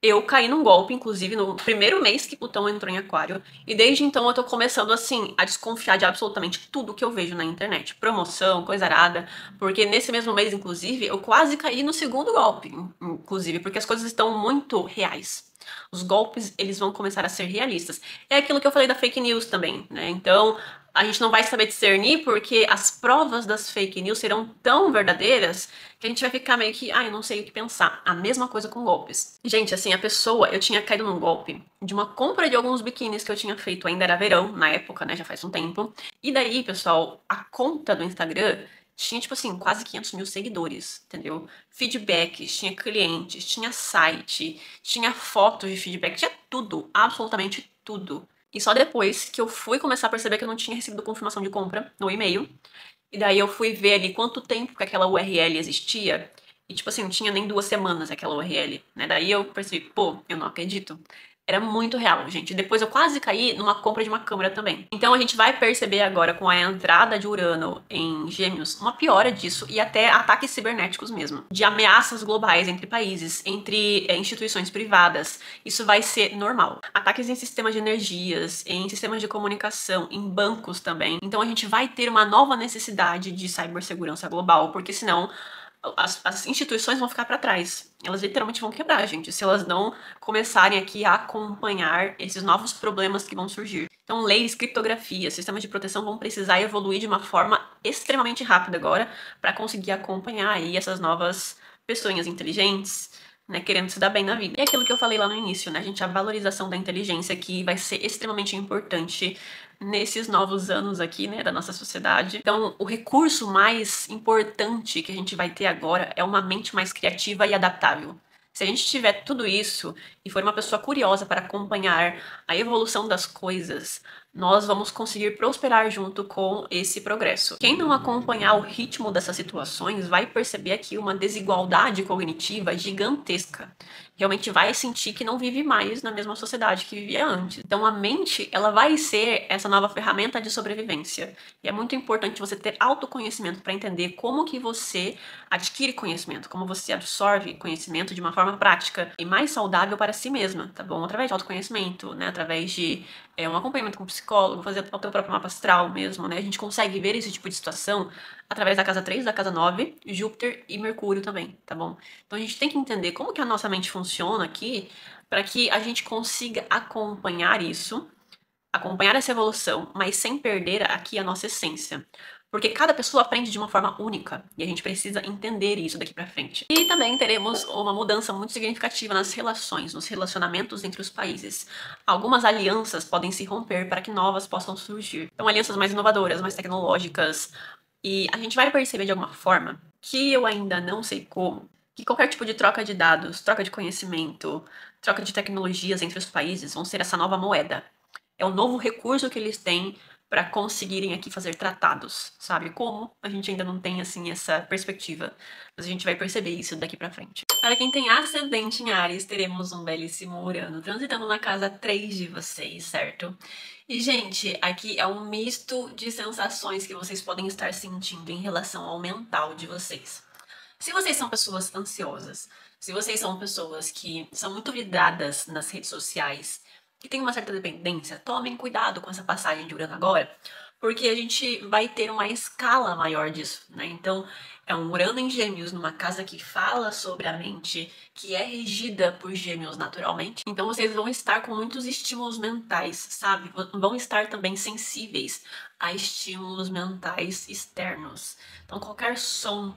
[SPEAKER 1] Eu caí num golpe, inclusive, no primeiro mês que Plutão entrou em Aquário. E desde então eu tô começando, assim, a desconfiar de absolutamente tudo que eu vejo na internet. Promoção, coisa arada. Porque nesse mesmo mês, inclusive, eu quase caí no segundo golpe, inclusive, porque as coisas estão muito reais. Os golpes, eles vão começar a ser realistas. É aquilo que eu falei da fake news também, né? Então, a gente não vai saber discernir porque as provas das fake news serão tão verdadeiras que a gente vai ficar meio que, eu não sei o que pensar. A mesma coisa com golpes. Gente, assim, eu tinha caído num golpe de uma compra de alguns biquínis que eu tinha feito, ainda era verão, na época, né, já faz um tempo. E daí, pessoal, a conta do Instagram tinha, tipo assim, quase 500 mil seguidores, entendeu? Feedbacks, tinha clientes, tinha site, tinha fotos de feedback, tinha tudo, absolutamente tudo. E só depois que eu fui começar a perceber que eu não tinha recebido confirmação de compra no e-mail. E daí eu fui ver ali quanto tempo que aquela URL existia. E tipo assim, não tinha nem 2 semanas aquela URL, né? Daí eu percebi, pô, eu não acredito. Era muito real, gente. Depois eu quase caí numa compra de uma câmera também. Então a gente vai perceber agora com a entrada de Urano em Gêmeos uma piora disso e até ataques cibernéticos mesmo, de ameaças globais entre países, entre instituições privadas. Isso vai ser normal. Ataques em sistemas de energias, em sistemas de comunicação, em bancos também. Então a gente vai ter uma nova necessidade de cibersegurança global, porque senão as instituições vão ficar para trás. Elas literalmente vão quebrar, gente, se elas não começarem aqui a acompanhar esses novos problemas que vão surgir. Então, leis, criptografia, sistemas de proteção vão precisar evoluir de uma forma extremamente rápida agora para conseguir acompanhar aí essas novas pessoas inteligentes, né, querendo se dar bem na vida. E aquilo que eu falei lá no início, né, gente, a valorização da inteligência que vai ser extremamente importante nesses novos anos aqui, né, da nossa sociedade. Então, o recurso mais importante que a gente vai ter agora é uma mente mais criativa e adaptável. Se a gente tiver tudo isso e for uma pessoa curiosa para acompanhar a evolução das coisas, nós vamos conseguir prosperar junto com esse progresso. Quem não acompanhar o ritmo dessas situações vai perceber aqui uma desigualdade cognitiva gigantesca. Realmente vai sentir que não vive mais na mesma sociedade que vivia antes. Então a mente, ela vai ser essa nova ferramenta de sobrevivência. E é muito importante você ter autoconhecimento para entender como que você adquire conhecimento, como você absorve conhecimento de uma forma prática e mais saudável para si mesma, tá bom? Através de autoconhecimento, né? Através de um acompanhamento com um psicólogo, fazer o teu próprio mapa astral mesmo, né? A gente consegue ver esse tipo de situação através da casa 3, da casa 9, Júpiter e Mercúrio também, tá bom? Então a gente tem que entender como que a nossa mente funciona aqui para que a gente consiga acompanhar isso, acompanhar essa evolução, mas sem perder aqui a nossa essência. Porque cada pessoa aprende de uma forma única e a gente precisa entender isso daqui pra frente. E também teremos uma mudança muito significativa nas relações, nos relacionamentos entre os países. Algumas alianças podem se romper para que novas possam surgir. Então, alianças mais inovadoras, mais tecnológicas. E a gente vai perceber de alguma forma, que eu ainda não sei como, que qualquer tipo de troca de dados, troca de conhecimento, troca de tecnologias entre os países vão ser essa nova moeda. É o novo recurso que eles têm para conseguirem aqui fazer tratados, sabe? Como a gente ainda não tem, assim, essa perspectiva. Mas a gente vai perceber isso daqui pra frente. Para quem tem ascendente em Áries, teremos um belíssimo Urano transitando na casa 3 de vocês, certo? E, gente, aqui é um misto de sensações que vocês podem estar sentindo em relação ao mental de vocês. Se vocês são pessoas ansiosas, se vocês são pessoas que são muito vidradas nas redes sociais, que têm uma certa dependência, tomem cuidado com essa passagem de Urano agora, porque a gente vai ter uma escala maior disso, né? Então, é um Urano em Gêmeos numa casa que fala sobre a mente, que é regida por Gêmeos naturalmente. Então, vocês vão estar com muitos estímulos mentais, sabe? Vão estar também sensíveis a estímulos mentais externos. Então, qualquer som,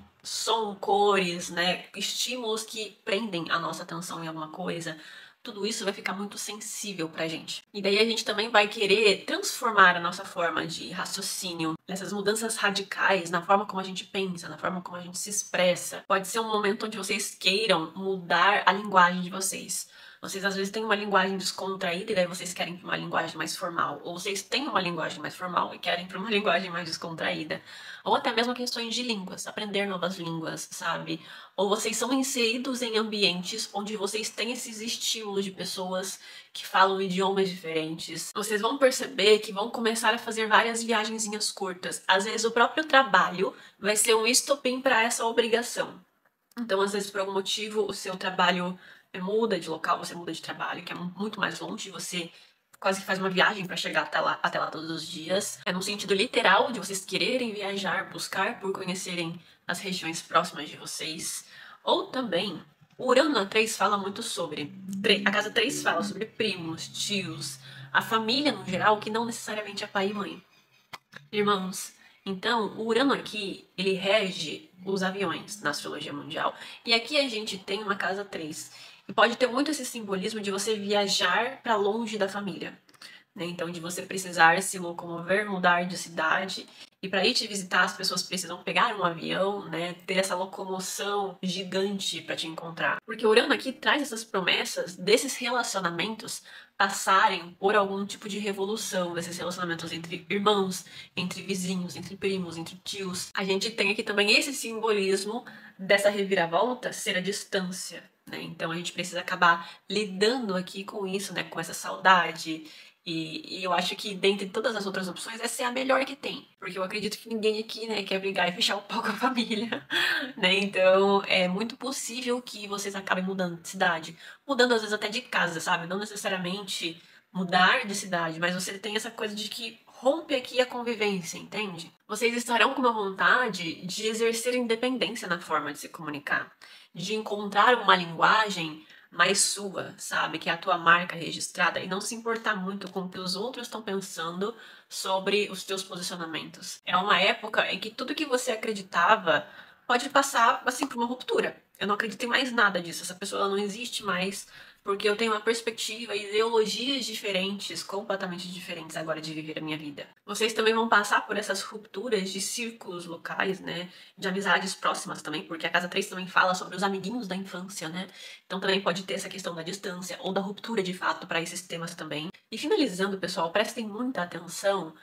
[SPEAKER 1] cores, né? Estímulos que prendem a nossa atenção em alguma coisa, tudo isso vai ficar muito sensível pra gente. E daí a gente também vai querer transformar a nossa forma de raciocínio nessas mudanças radicais na forma como a gente pensa, na forma como a gente se expressa. Pode ser um momento onde vocês queiram mudar a linguagem de vocês. Vocês às vezes têm uma linguagem descontraída e daí vocês querem para uma linguagem mais formal. Ou vocês têm uma linguagem mais formal e querem para uma linguagem mais descontraída. Ou até mesmo questões de línguas, aprender novas línguas, sabe? Ou vocês são inseridos em ambientes onde vocês têm esses estímulos de pessoas que falam idiomas diferentes. Vocês vão perceber que vão começar a fazer várias viagenzinhas curtas. Às vezes o próprio trabalho vai ser um estopim para essa obrigação. Então, às vezes, por algum motivo, o seu trabalho muda de local, você muda de trabalho, que é muito mais longe, você quase que faz uma viagem para chegar até lá todos os dias. É no sentido literal de vocês quererem viajar, buscar por conhecerem as regiões próximas de vocês. Ou também, o Urano na 3 fala muito sobre. A casa 3 fala sobre primos, tios, a família no geral, que não necessariamente é pai e mãe. Irmãos, então o Urano aqui, ele rege os aviões na astrologia mundial. E aqui a gente tem uma casa 3. E pode ter muito esse simbolismo de você viajar para longe da família, né? Então, de você precisar se locomover, mudar de cidade. E para ir te visitar, as pessoas precisam pegar um avião, né? Ter essa locomoção gigante para te encontrar. Porque o Urano aqui traz essas promessas desses relacionamentos passarem por algum tipo de revolução, desses relacionamentos entre irmãos, entre vizinhos, entre primos, entre tios. A gente tem aqui também esse simbolismo dessa reviravolta ser a distância, né? Então a gente precisa acabar lidando aqui com isso, né? Com essa saudade. E eu acho que dentre todas as outras opções, essa é a melhor que tem. Porque eu acredito que ninguém aqui, né, quer brigar e fechar o pau com a família, né? Então é muito possível que vocês acabem mudando de cidade. Mudando às vezes até de casa, sabe? Não necessariamente mudar de cidade, mas você tem essa coisa de que rompe aqui a convivência, entende? Vocês estarão com uma vontade de exercer independência na forma de se comunicar, de encontrar uma linguagem mais sua, sabe? Que é a tua marca registrada e não se importar muito com o que os outros estão pensando sobre os teus posicionamentos. É uma época em que tudo que você acreditava pode passar, assim, por uma ruptura. Eu não acredito em mais nada disso. Essa pessoa ela não existe mais porque eu tenho uma perspectiva e ideologias diferentes, completamente diferentes agora de viver a minha vida. Vocês também vão passar por essas rupturas de círculos locais, né? De amizades próximas também, porque a casa 3 também fala sobre os amiguinhos da infância, né? Então também pode ter essa questão da distância ou da ruptura de fato para esses temas também. E finalizando, pessoal, prestem muita atenção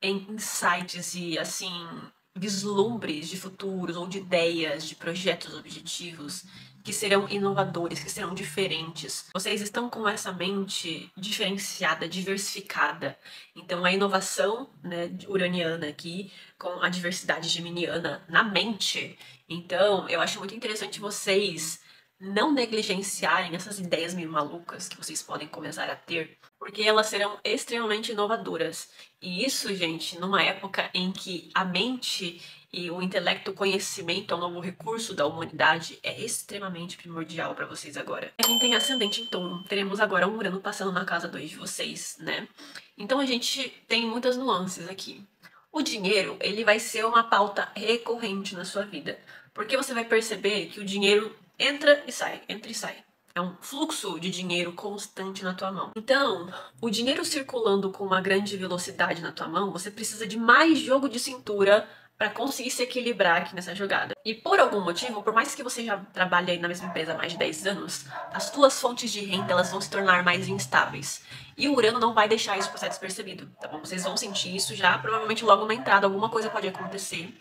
[SPEAKER 1] em insights e, assim, vislumbres de futuros ou de ideias, de projetos objetivos que serão inovadores, que serão diferentes. Vocês estão com essa mente diferenciada, diversificada. Então a inovação, né, uraniana aqui com a diversidade geminiana na mente. Então eu acho muito interessante vocês não negligenciarem essas ideias meio malucas que vocês podem começar a ter, porque elas serão extremamente inovadoras. E isso, gente, numa época em que a mente e o intelecto, o conhecimento é um novo recurso da humanidade, é extremamente primordial para vocês agora. A gente tem ascendente em Touro, teremos agora um Urano passando na casa 2 de vocês, né? Então a gente tem muitas nuances aqui. O dinheiro, ele vai ser uma pauta recorrente na sua vida, porque você vai perceber que o dinheiro entra e sai, entra e sai. É um fluxo de dinheiro constante na tua mão. Então, o dinheiro circulando com uma grande velocidade na tua mão, você precisa de mais jogo de cintura para conseguir se equilibrar aqui nessa jogada. E por algum motivo, por mais que você já trabalhe aí na mesma empresa há mais de 10 anos, as tuas fontes de renda elas vão se tornar mais instáveis. E o Urano não vai deixar isso passar despercebido, tá bom? Vocês vão sentir isso já, provavelmente logo na entrada, alguma coisa pode acontecer.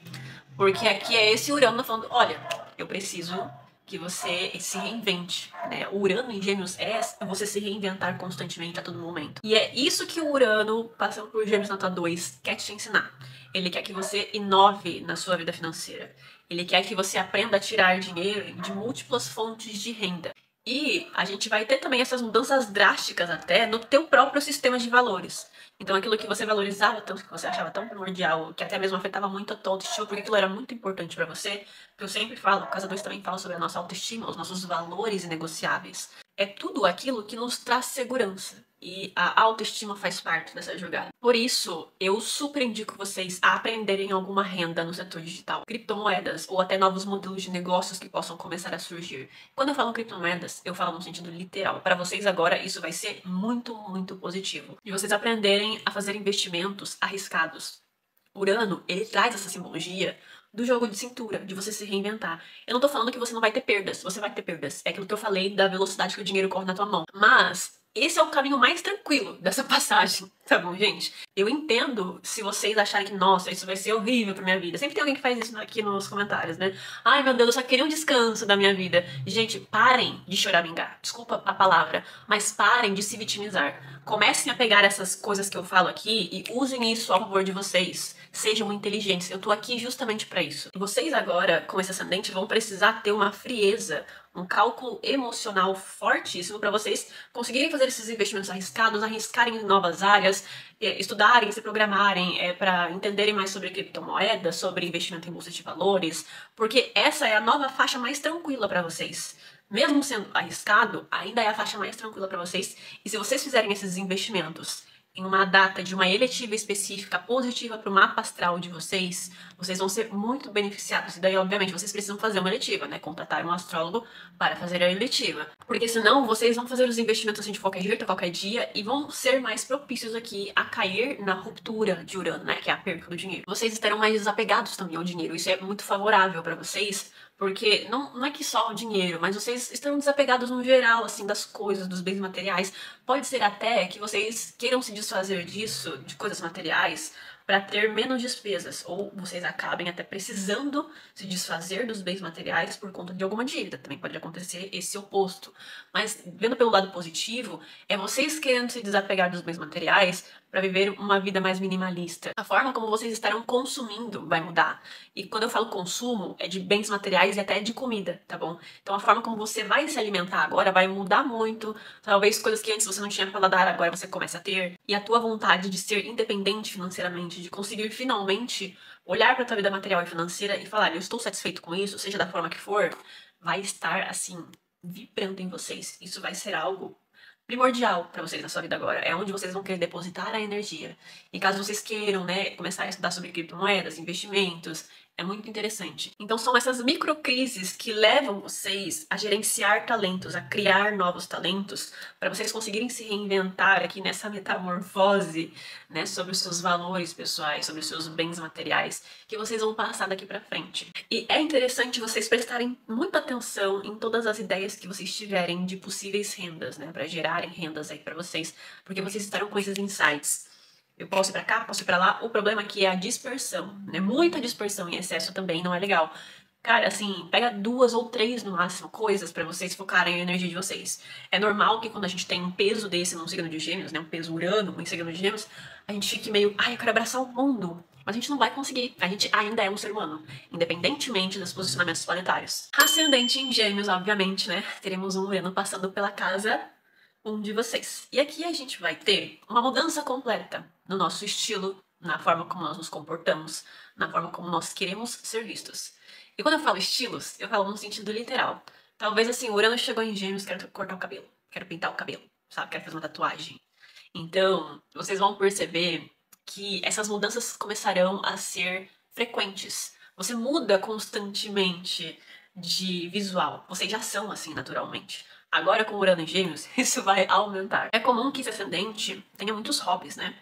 [SPEAKER 1] Porque aqui é esse Urano falando, olha, eu preciso que você se reinvente, né? O Urano em Gêmeos é você se reinventar constantemente a todo momento. E é isso que o Urano, passando por Gêmeos Nota 2, quer te ensinar. Ele quer que você inove na sua vida financeira. Ele quer que você aprenda a tirar dinheiro de múltiplas fontes de renda. E a gente vai ter também essas mudanças drásticas até no teu próprio sistema de valores. Então aquilo que você valorizava tanto, que você achava tão primordial, que até mesmo afetava muito a tua autoestima, porque aquilo era muito importante pra você, que eu sempre falo, Casa 2 também fala sobre a nossa autoestima, os nossos valores inegociáveis. É tudo aquilo que nos traz segurança. E a autoestima faz parte dessa jogada. Por isso, eu super indico vocês a aprenderem alguma renda no setor digital. Criptomoedas ou até novos modelos de negócios que possam começar a surgir. Quando eu falo criptomoedas, eu falo no sentido literal. Para vocês agora, isso vai ser muito, muito positivo. De vocês aprenderem a fazer investimentos arriscados. Urano, ele traz essa simbologia do jogo de cintura, de você se reinventar. Eu não tô falando que você não vai ter perdas, você vai ter perdas. É aquilo que eu falei da velocidade que o dinheiro corre na tua mão. Mas esse é o caminho mais tranquilo dessa passagem, tá bom, gente? Eu entendo se vocês acharem que, nossa, isso vai ser horrível pra minha vida. Sempre tem alguém que faz isso aqui nos comentários, né? Ai, meu Deus, eu só queria um descanso da minha vida. Gente, parem de choramingar. Desculpa a palavra, mas parem de se vitimizar. Comecem a pegar essas coisas que eu falo aqui e usem isso a favor de vocês. sejam inteligentes. Eu tô aqui justamente para isso. E vocês agora, com esse ascendente, vão precisar ter uma frieza, um cálculo emocional fortíssimo para vocês conseguirem fazer esses investimentos arriscados, arriscarem em novas áreas, estudarem, se programarem, para entenderem mais sobre criptomoedas, sobre investimento em bolsa de valores, porque essa é a nova faixa mais tranquila para vocês. Mesmo sendo arriscado, ainda é a faixa mais tranquila para vocês. E se vocês fizerem esses investimentos em uma data de uma eletiva específica positiva para o mapa astral de vocês, vocês vão ser muito beneficiados. E daí, obviamente, vocês precisam fazer uma eletiva, né? Contratar um astrólogo para fazer a eletiva. Porque senão vocês vão fazer os investimentos assim de qualquer jeito, a qualquer dia, e vão ser mais propícios aqui a cair na ruptura de Urano, né? Que é a perda do dinheiro. Vocês estarão mais desapegados também ao dinheiro. Isso é muito favorável para vocês, porque não é que só o dinheiro, mas vocês estão desapegados no geral, assim, das coisas, dos bens materiais. Pode ser até que vocês queiram se desfazer disso, de coisas materiais, para ter menos despesas, ou vocês acabem até precisando se desfazer dos bens materiais por conta de alguma dívida. Também pode acontecer esse oposto. Mas, vendo pelo lado positivo, é vocês querendo se desapegar dos bens materiais para viver uma vida mais minimalista. A forma como vocês estarão consumindo vai mudar. E quando eu falo consumo, é de bens materiais e até de comida, tá bom? Então a forma como você vai se alimentar agora vai mudar muito. Talvez coisas que antes você não tinha paladar, agora você começa a ter. E a tua vontade de ser independente financeiramente, de conseguir finalmente olhar para tua vida material e financeira e falar, eu estou satisfeito com isso, seja da forma que for, vai estar assim vibrando em vocês. Isso vai ser algo primordial para vocês na sua vida agora. É onde vocês vão querer depositar a energia. E caso vocês queiram, né, começar a estudar sobre criptomoedas, investimentos, é muito interessante. Então são essas microcrises que levam vocês a gerenciar talentos, a criar novos talentos, para vocês conseguirem se reinventar aqui nessa metamorfose, né, sobre os seus valores pessoais, sobre os seus bens materiais, que vocês vão passar daqui para frente. E é interessante vocês prestarem muita atenção em todas as ideias que vocês tiverem de possíveis rendas, né, para gerarem rendas aí para vocês, porque vocês estarão com esses insights. Eu posso ir pra cá, posso ir pra lá. O problema aqui é a dispersão, né? Muita dispersão em excesso também não é legal. Cara, assim, pega 2 ou 3 no máximo coisas pra vocês focarem a energia de vocês. É normal que quando a gente tem um peso desse num signo de Gêmeos, né? Um peso Urano em signo de Gêmeos, a gente fique meio, ai, eu quero abraçar o mundo. Mas a gente não vai conseguir. A gente ainda é um ser humano, independentemente dos posicionamentos planetários. Ascendente em Gêmeos, obviamente, né? Teremos um Urano passando pela casa de vocês. E aqui a gente vai ter uma mudança completa no nosso estilo, na forma como nós nos comportamos, na forma como nós queremos ser vistos. E quando eu falo estilos, eu falo no sentido literal. Talvez assim, o Urano chegou em Gêmeos, quero cortar o cabelo, quero pintar o cabelo, sabe? Quero fazer uma tatuagem. Então, vocês vão perceber que essas mudanças começarão a ser frequentes. Você muda constantemente de visual. Vocês já são assim naturalmente. Agora com Urano em Gêmeos, isso vai aumentar. É comum que esse ascendente tenha muitos hobbies, né?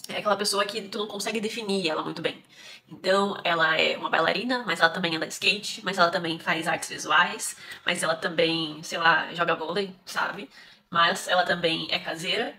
[SPEAKER 1] É aquela pessoa que tu não consegue definir ela muito bem. Então, ela é uma bailarina, mas ela também anda de skate, mas ela também faz artes visuais, mas ela também, sei lá, joga vôlei, sabe? Mas ela também é caseira.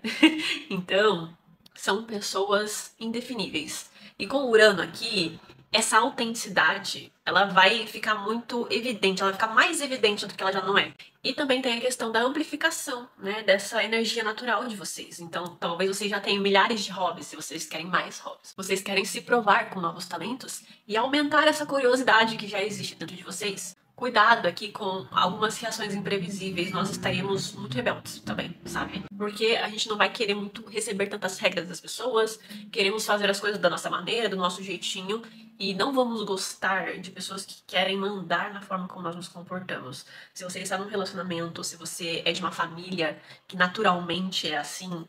[SPEAKER 1] Então, são pessoas indefiníveis. E com o Urano aqui, essa autenticidade, ela vai ficar muito evidente, ela vai ficar mais evidente do que ela já não é. E também tem a questão da amplificação, né, dessa energia natural de vocês. Então, talvez vocês já tenham milhares de hobbies, se vocês querem mais hobbies. Vocês querem se provar com novos talentos e aumentar essa curiosidade que já existe dentro de vocês. Cuidado aqui com algumas reações imprevisíveis, nós estaríamos muito rebeldes também, sabe? Porque a gente não vai querer muito receber tantas regras das pessoas, queremos fazer as coisas da nossa maneira, do nosso jeitinho, e não vamos gostar de pessoas que querem mandar na forma como nós nos comportamos. Se você está num relacionamento, se você é de uma família que naturalmente é assim,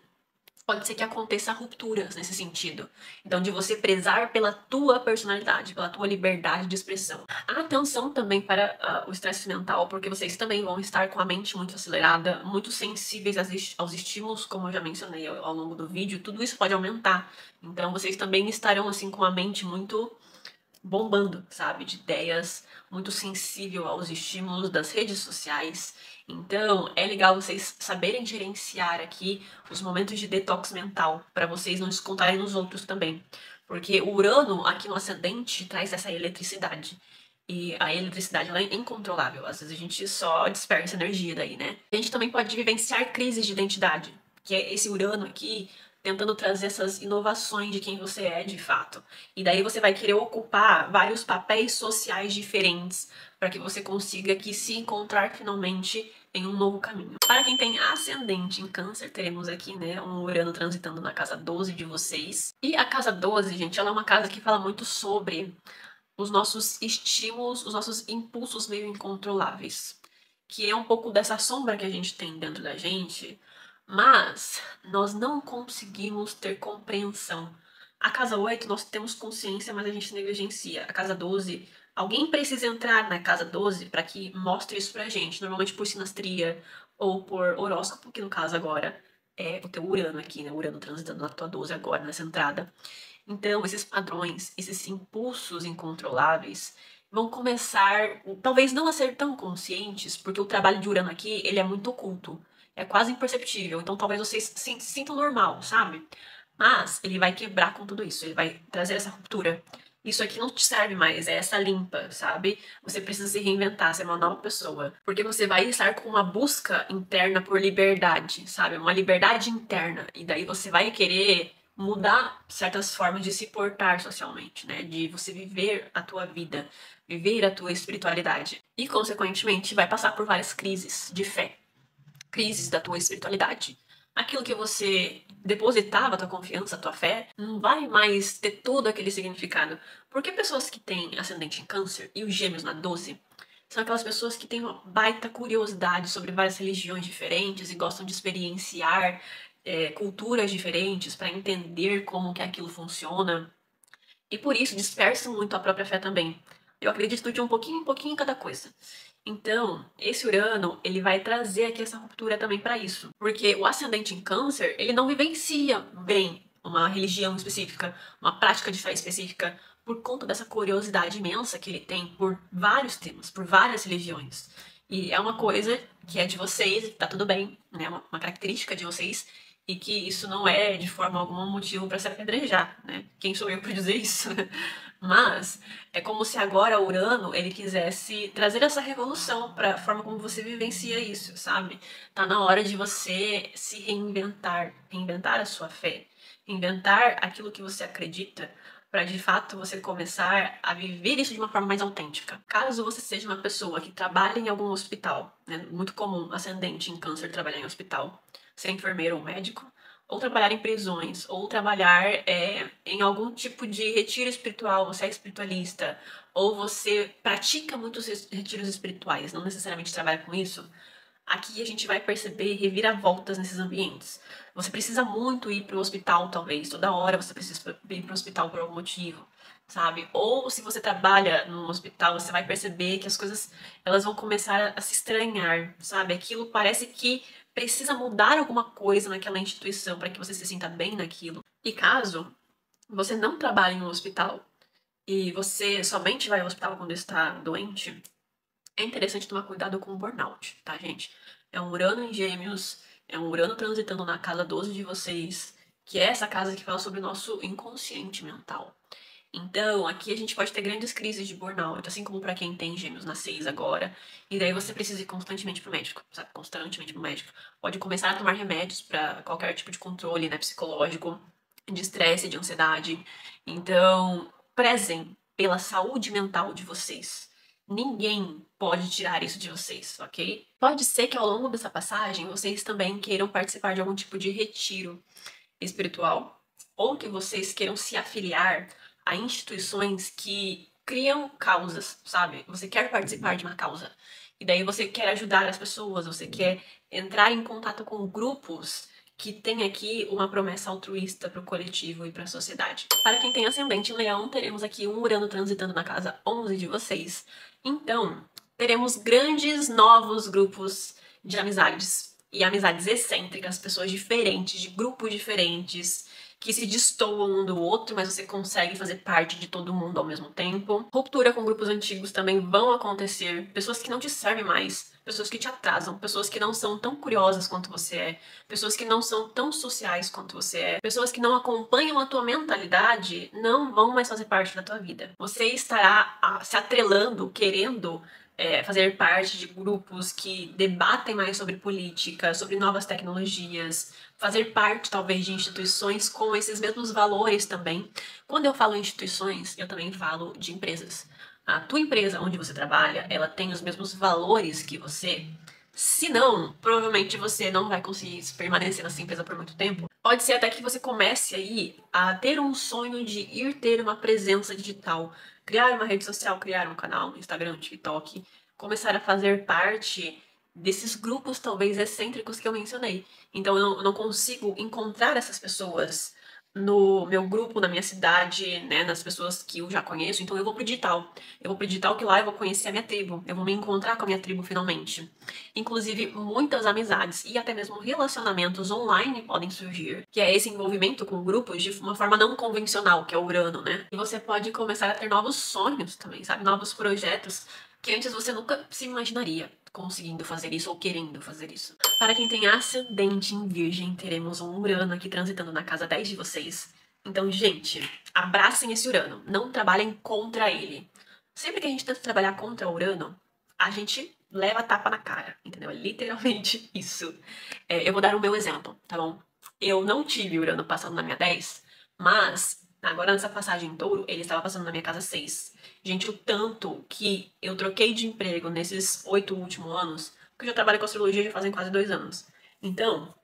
[SPEAKER 1] pode ser que aconteça rupturas nesse sentido. Então, de você prezar pela tua personalidade, pela tua liberdade de expressão. Atenção também para o estresse mental, porque vocês também vão estar com a mente muito acelerada, muito sensíveis aos estímulos, como eu já mencionei ao longo do vídeo. Tudo isso pode aumentar. Então, vocês também estarão assim com a mente muito bombando, sabe? De ideias, muito sensível aos estímulos das redes sociais. Então, é legal vocês saberem gerenciar aqui os momentos de detox mental, para vocês não descontarem nos outros também. Porque o Urano, aqui no ascendente, traz essa eletricidade. E a eletricidade ela é incontrolável. Às vezes a gente só dispersa energia daí, né? A gente também pode vivenciar crises de identidade. Que é esse Urano aqui tentando trazer essas inovações de quem você é de fato. E daí você vai querer ocupar vários papéis sociais diferentes para que você consiga aqui se encontrar finalmente em um novo caminho. Para quem tem ascendente em Câncer, teremos aqui, né, um Urano transitando na casa 12 de vocês. E a casa 12, gente, ela é uma casa que fala muito sobre os nossos estímulos, os nossos impulsos meio incontroláveis, que é um pouco dessa sombra que a gente tem dentro da gente, mas nós não conseguimos ter compreensão. A casa 8 nós temos consciência, mas a gente negligencia. A casa 12, alguém precisa entrar na casa 12 para que mostre isso pra gente, normalmente por sinastria ou por horóscopo, que no caso agora é o teu Urano aqui, né? Urano transitando na tua 12 agora, nessa entrada. Então, esses padrões, esses impulsos incontroláveis vão começar, talvez não a ser tão conscientes, porque o trabalho de Urano aqui, ele é muito oculto. É quase imperceptível. Então, talvez vocês se sintam normal, sabe? Mas ele vai quebrar com tudo isso. Ele vai trazer essa ruptura. Isso aqui não te serve mais, é essa limpa, sabe? Você precisa se reinventar, ser uma nova pessoa. Porque você vai estar com uma busca interna por liberdade, sabe? Uma liberdade interna. E daí você vai querer mudar certas formas de se portar socialmente, né? De você viver a tua vida, viver a tua espiritualidade. E, consequentemente, vai passar por várias crises de fé, crises da tua espiritualidade. Aquilo que você depositava a tua confiança, a tua fé, não vai mais ter todo aquele significado. Porque pessoas que têm ascendente em Câncer e os gêmeos na 12 são aquelas pessoas que têm uma baita curiosidade sobre várias religiões diferentes e gostam de experienciar culturas diferentes para entender como que aquilo funciona. E por isso dispersam muito a própria fé também. Eu acredito de um pouquinho em pouquinho em cada coisa. Então, esse Urano, ele vai trazer aqui essa ruptura também para isso. Porque o ascendente em Câncer, ele não vivencia bem uma religião específica, uma prática de fé específica, por conta dessa curiosidade imensa que ele tem por vários temas, por várias religiões. E é uma coisa que é de vocês, e tá tudo bem, né? Uma característica de vocês, e que isso não é de forma alguma um motivo para se apedrejar, né? Quem sou eu para dizer isso? Mas é como se agora Urano ele quisesse trazer essa revolução para a forma como você vivencia isso, sabe? Tá na hora de você se reinventar, reinventar a sua fé, reinventar aquilo que você acredita, para de fato você começar a viver isso de uma forma mais autêntica. Caso você seja uma pessoa que trabalha em algum hospital, né, muito comum, ascendente em Câncer trabalhar em hospital, ser enfermeiro ou médico, ou trabalhar em prisões, ou trabalhar em algum tipo de retiro espiritual, você é espiritualista, ou você pratica muitos retiros espirituais, não necessariamente trabalha com isso, aqui a gente vai perceber reviravoltas nesses ambientes. Você precisa muito ir para o hospital, talvez, toda hora você precisa ir para o hospital por algum motivo, sabe? Ou se você trabalha num hospital, você vai perceber que as coisas elas vão começar a se estranhar, sabe? Aquilo parece que precisa mudar alguma coisa naquela instituição para que você se sinta bem naquilo. E caso você não trabalhe em um hospital e você somente vai ao hospital quando está doente, é interessante tomar cuidado com o burnout, tá, gente? É um Urano em Gêmeos, é um Urano transitando na casa 12 de vocês, que é essa casa que fala sobre o nosso inconsciente mental. Então, aqui a gente pode ter grandes crises de burnout, assim como para quem tem Gêmeos na 6 agora, e daí você precisa ir constantemente pro médico, sabe? Constantemente pro médico. Pode começar a tomar remédios para qualquer tipo de controle, né, psicológico, de estresse, de ansiedade. Então, prezem pela saúde mental de vocês. Ninguém pode tirar isso de vocês, ok? Pode ser que ao longo dessa passagem vocês também queiram participar de algum tipo de retiro espiritual, ou que vocês queiram se afiliar a instituições que criam causas, sabe? Você quer participar de uma causa. E daí você quer ajudar as pessoas, você quer entrar em contato com grupos que têm aqui uma promessa altruísta para o coletivo e para a sociedade. Para quem tem ascendente em Leão, teremos aqui um Urano transitando na casa 11 de vocês. Então, teremos grandes novos grupos de amizades e amizades excêntricas, pessoas diferentes, de grupos diferentes, que se destoam um do outro, mas você consegue fazer parte de todo mundo ao mesmo tempo. Ruptura com grupos antigos também vão acontecer, pessoas que não te servem mais, pessoas que te atrasam, pessoas que não são tão curiosas quanto você é, pessoas que não são tão sociais quanto você é, pessoas que não acompanham a tua mentalidade não vão mais fazer parte da tua vida. Você estará se atrelando, querendo fazer parte de grupos que debatem mais sobre política, sobre novas tecnologias, fazer parte, talvez, de instituições com esses mesmos valores também. Quando eu falo instituições, eu também falo de empresas. A tua empresa onde você trabalha, ela tem os mesmos valores que você? Se não, provavelmente você não vai conseguir permanecer nessa empresa por muito tempo. Pode ser até que você comece aí a ter um sonho de ir ter uma presença digital, criar uma rede social, criar um canal no Instagram, TikTok, começar a fazer parte desses grupos talvez excêntricos que eu mencionei. Então eu não consigo encontrar essas pessoas no meu grupo, na minha cidade, né, nas pessoas que eu já conheço, então eu vou pro digital. Eu vou pro digital que lá eu vou conhecer a minha tribo, eu vou me encontrar com a minha tribo finalmente. Inclusive, muitas amizades e até mesmo relacionamentos online podem surgir, que é esse envolvimento com grupos de uma forma não convencional, que é o Urano, né? E você pode começar a ter novos sonhos também, sabe? Novos projetos que antes você nunca se imaginaria conseguindo fazer isso ou querendo fazer isso. Para quem tem ascendente em Virgem, teremos um Urano aqui transitando na casa 10 de vocês. Então, gente, abracem esse Urano, não trabalhem contra ele. Sempre que a gente tenta trabalhar contra o Urano, a gente leva tapa na cara, entendeu? É literalmente isso. Eu vou dar o meu exemplo, tá bom? Eu não tive Urano passando na minha 10, mas agora nessa passagem em Touro, ele estava passando na minha casa 6. Gente, o tanto que eu troquei de emprego nesses 8 últimos anos, porque eu já trabalho com astrologia já fazem quase 2 anos. Então,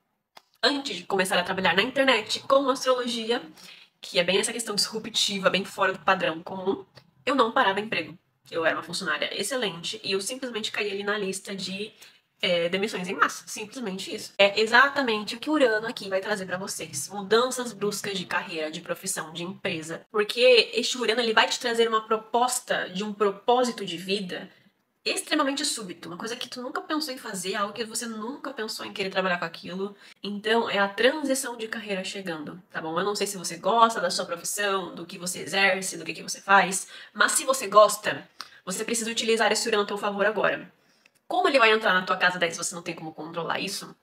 [SPEAKER 1] antes de começar a trabalhar na internet com astrologia, que é bem essa questão disruptiva, bem fora do padrão comum, eu não parava emprego. Eu era uma funcionária excelente e eu simplesmente caí ali na lista de demissões em massa. Simplesmente isso. É exatamente o que o Urano aqui vai trazer pra vocês. Mudanças bruscas de carreira, de profissão, de empresa. Porque este Urano ele vai te trazer uma proposta de um propósito de vida extremamente súbito, uma coisa que tu nunca pensou em fazer, algo que você nunca pensou em querer trabalhar com aquilo. Então, é a transição de carreira chegando, tá bom? Eu não sei se você gosta da sua profissão, do que você exerce, do que você faz, mas se você gosta, você precisa utilizar esse Urano a teu favor agora. Como ele vai entrar na tua casa 10 se você não tem como controlar isso,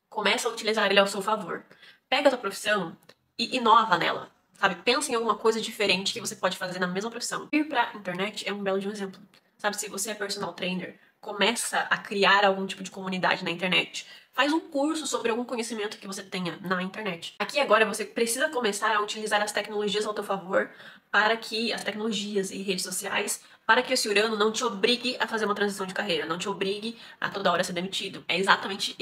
[SPEAKER 1] começa a utilizar ele ao seu favor. Pega a tua profissão e inova nela, sabe? Pensa em alguma coisa diferente que você pode fazer na mesma profissão. Ir pra internet é um belo de um exemplo. Sabe, se você é personal trainer, começa a criar algum tipo de comunidade na internet. Faz um curso sobre algum conhecimento que você tenha na internet. Aqui agora você precisa começar a utilizar as tecnologias ao teu favor para que as tecnologias e redes sociais para que esse Urano não te obrigue a fazer uma transição de carreira, não te obrigue a toda hora ser demitido. É exatamente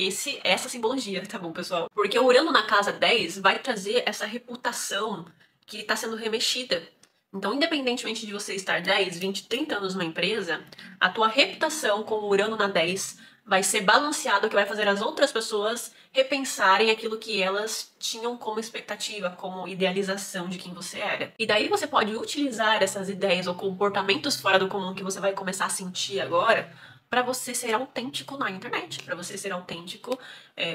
[SPEAKER 1] essa simbologia, tá bom, pessoal? Porque o Urano na casa 10 vai trazer essa reputação que está sendo remexida. Então, independentemente de você estar 10, 20, 30 anos numa empresa, a tua reputação com o Urano na 10 vai ser balanceado, que vai fazer as outras pessoas repensarem aquilo que elas tinham como expectativa, como idealização de quem você era. E daí você pode utilizar essas ideias ou comportamentos fora do comum que você vai começar a sentir agora para você ser autêntico na internet, para você ser autêntico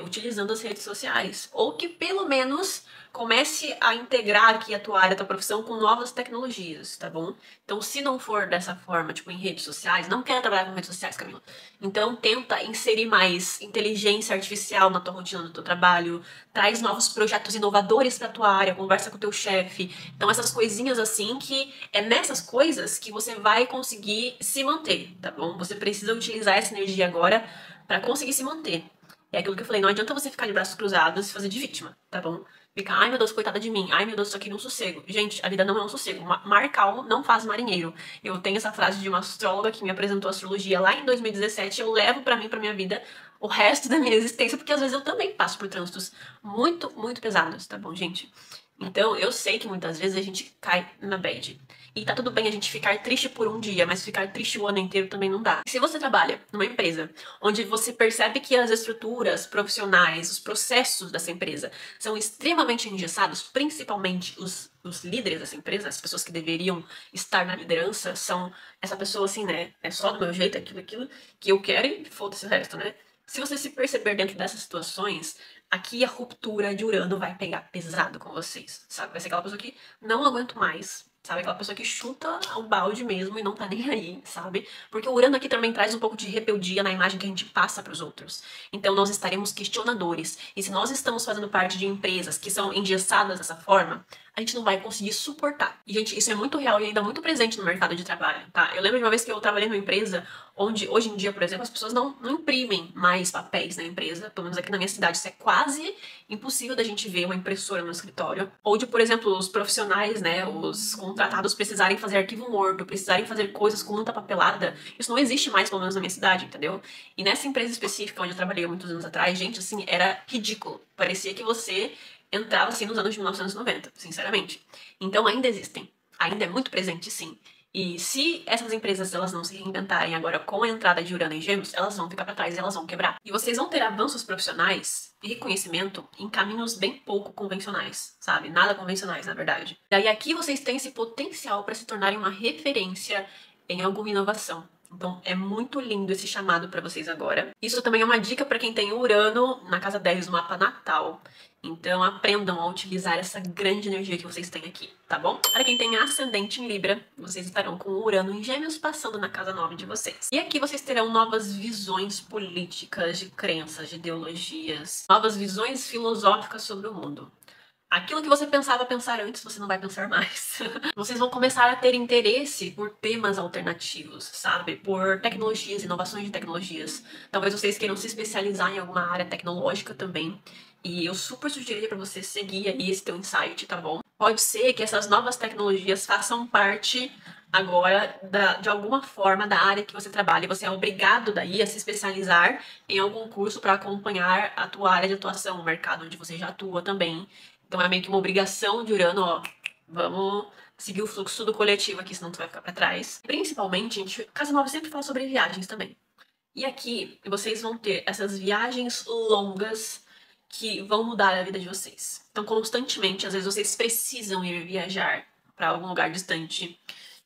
[SPEAKER 1] utilizando as redes sociais, ou que pelo menos comece a integrar aqui a tua área, a tua profissão com novas tecnologias, tá bom? Então, se não for dessa forma, tipo em redes sociais, não quer trabalhar com redes sociais, Camila. Então, tenta inserir mais inteligência artificial na tua rotina do teu trabalho, traz novos projetos inovadores para tua área, conversa com o teu chefe. Então, essas coisinhas assim que é nessas coisas que você vai conseguir se manter, tá bom? Você precisa utilizar essa energia agora para conseguir se manter. É aquilo que eu falei, não adianta você ficar de braços cruzados e fazer de vítima, tá bom? Ficar, ai meu Deus, coitada de mim, ai meu Deus, isso aqui não é um sossego. Gente, a vida não é um sossego. Mar calmo não faz marinheiro. Eu tenho essa frase de uma astróloga que me apresentou astrologia lá em 2017, eu levo pra mim, pra minha vida, o resto da minha existência, porque às vezes eu também passo por trânsitos muito, muito pesados, tá bom, gente? Então, eu sei que muitas vezes a gente cai na bad. E tá tudo bem a gente ficar triste por um dia, mas ficar triste o ano inteiro também não dá. Se você trabalha numa empresa onde você percebe que as estruturas profissionais, os processos dessa empresa são extremamente engessados, principalmente os líderes dessa empresa, as pessoas que deveriam estar na liderança, são essa pessoa assim, né? É só do meu jeito, aquilo que eu quero e foda-se o resto, né? Se você se perceber dentro dessas situações, aqui a ruptura de Urano vai pegar pesado com vocês, sabe? Vai ser aquela pessoa que não aguento mais, sabe? Aquela pessoa que chuta o balde mesmo e não tá nem aí, sabe? Porque o Urano aqui também traz um pouco de rebeldia na imagem que a gente passa pros outros. Então nós estaremos questionadores. E se nós estamos fazendo parte de empresas que são engessadas dessa forma, a gente não vai conseguir suportar. E, gente, isso é muito real e ainda muito presente no mercado de trabalho, tá? Eu lembro de uma vez que eu trabalhei numa empresa onde, hoje em dia, por exemplo, as pessoas não imprimem mais papéis na empresa. Pelo menos aqui na minha cidade, isso é quase impossível da gente ver uma impressora no escritório. Ou de, por exemplo, os profissionais, né, os contratados precisarem fazer arquivo morto, precisarem fazer coisas com muita papelada. Isso não existe mais, pelo menos na minha cidade, entendeu? E nessa empresa específica, onde eu trabalhei há muitos anos atrás, gente, assim, era ridículo. Parecia que você entrava, assim, nos anos de 1990, sinceramente. Então, ainda existem. Ainda é muito presente, sim. E se essas empresas elas não se reinventarem agora com a entrada de Urano em Gêmeos, elas vão ficar para trás e elas vão quebrar. E vocês vão ter avanços profissionais e reconhecimento em caminhos bem pouco convencionais, sabe? Nada convencionais, na verdade. Daí aqui vocês têm esse potencial para se tornarem uma referência em alguma inovação. Então é muito lindo esse chamado para vocês agora. Isso também é uma dica para quem tem Urano na casa 10 do mapa natal. Então aprendam a utilizar essa grande energia que vocês têm aqui, tá bom? Para quem tem ascendente em Libra, vocês estarão com o Urano em Gêmeos passando na casa 9 de vocês. E aqui vocês terão novas visões políticas, de crenças, de ideologias, novas visões filosóficas sobre o mundo. Aquilo que você pensava pensar antes, você não vai pensar mais. Vocês vão começar a ter interesse por temas alternativos, sabe? Por tecnologias, inovações de tecnologias. Talvez vocês queiram se especializar em alguma área tecnológica também. E eu super sugeriria para você seguir aí esse teu insight, tá bom? Pode ser que essas novas tecnologias façam parte agora de alguma forma da área que você trabalha. E você é obrigado daí a se especializar em algum curso para acompanhar a tua área de atuação, o mercado onde você já atua também. Então é meio que uma obrigação de Urano, ó, vamos seguir o fluxo do coletivo aqui, senão tu vai ficar pra trás. Principalmente, gente, Casa Nova sempre fala sobre viagens também. E aqui vocês vão ter essas viagens longas que vão mudar a vida de vocês. Então, constantemente, às vezes vocês precisam ir viajar para algum lugar distante.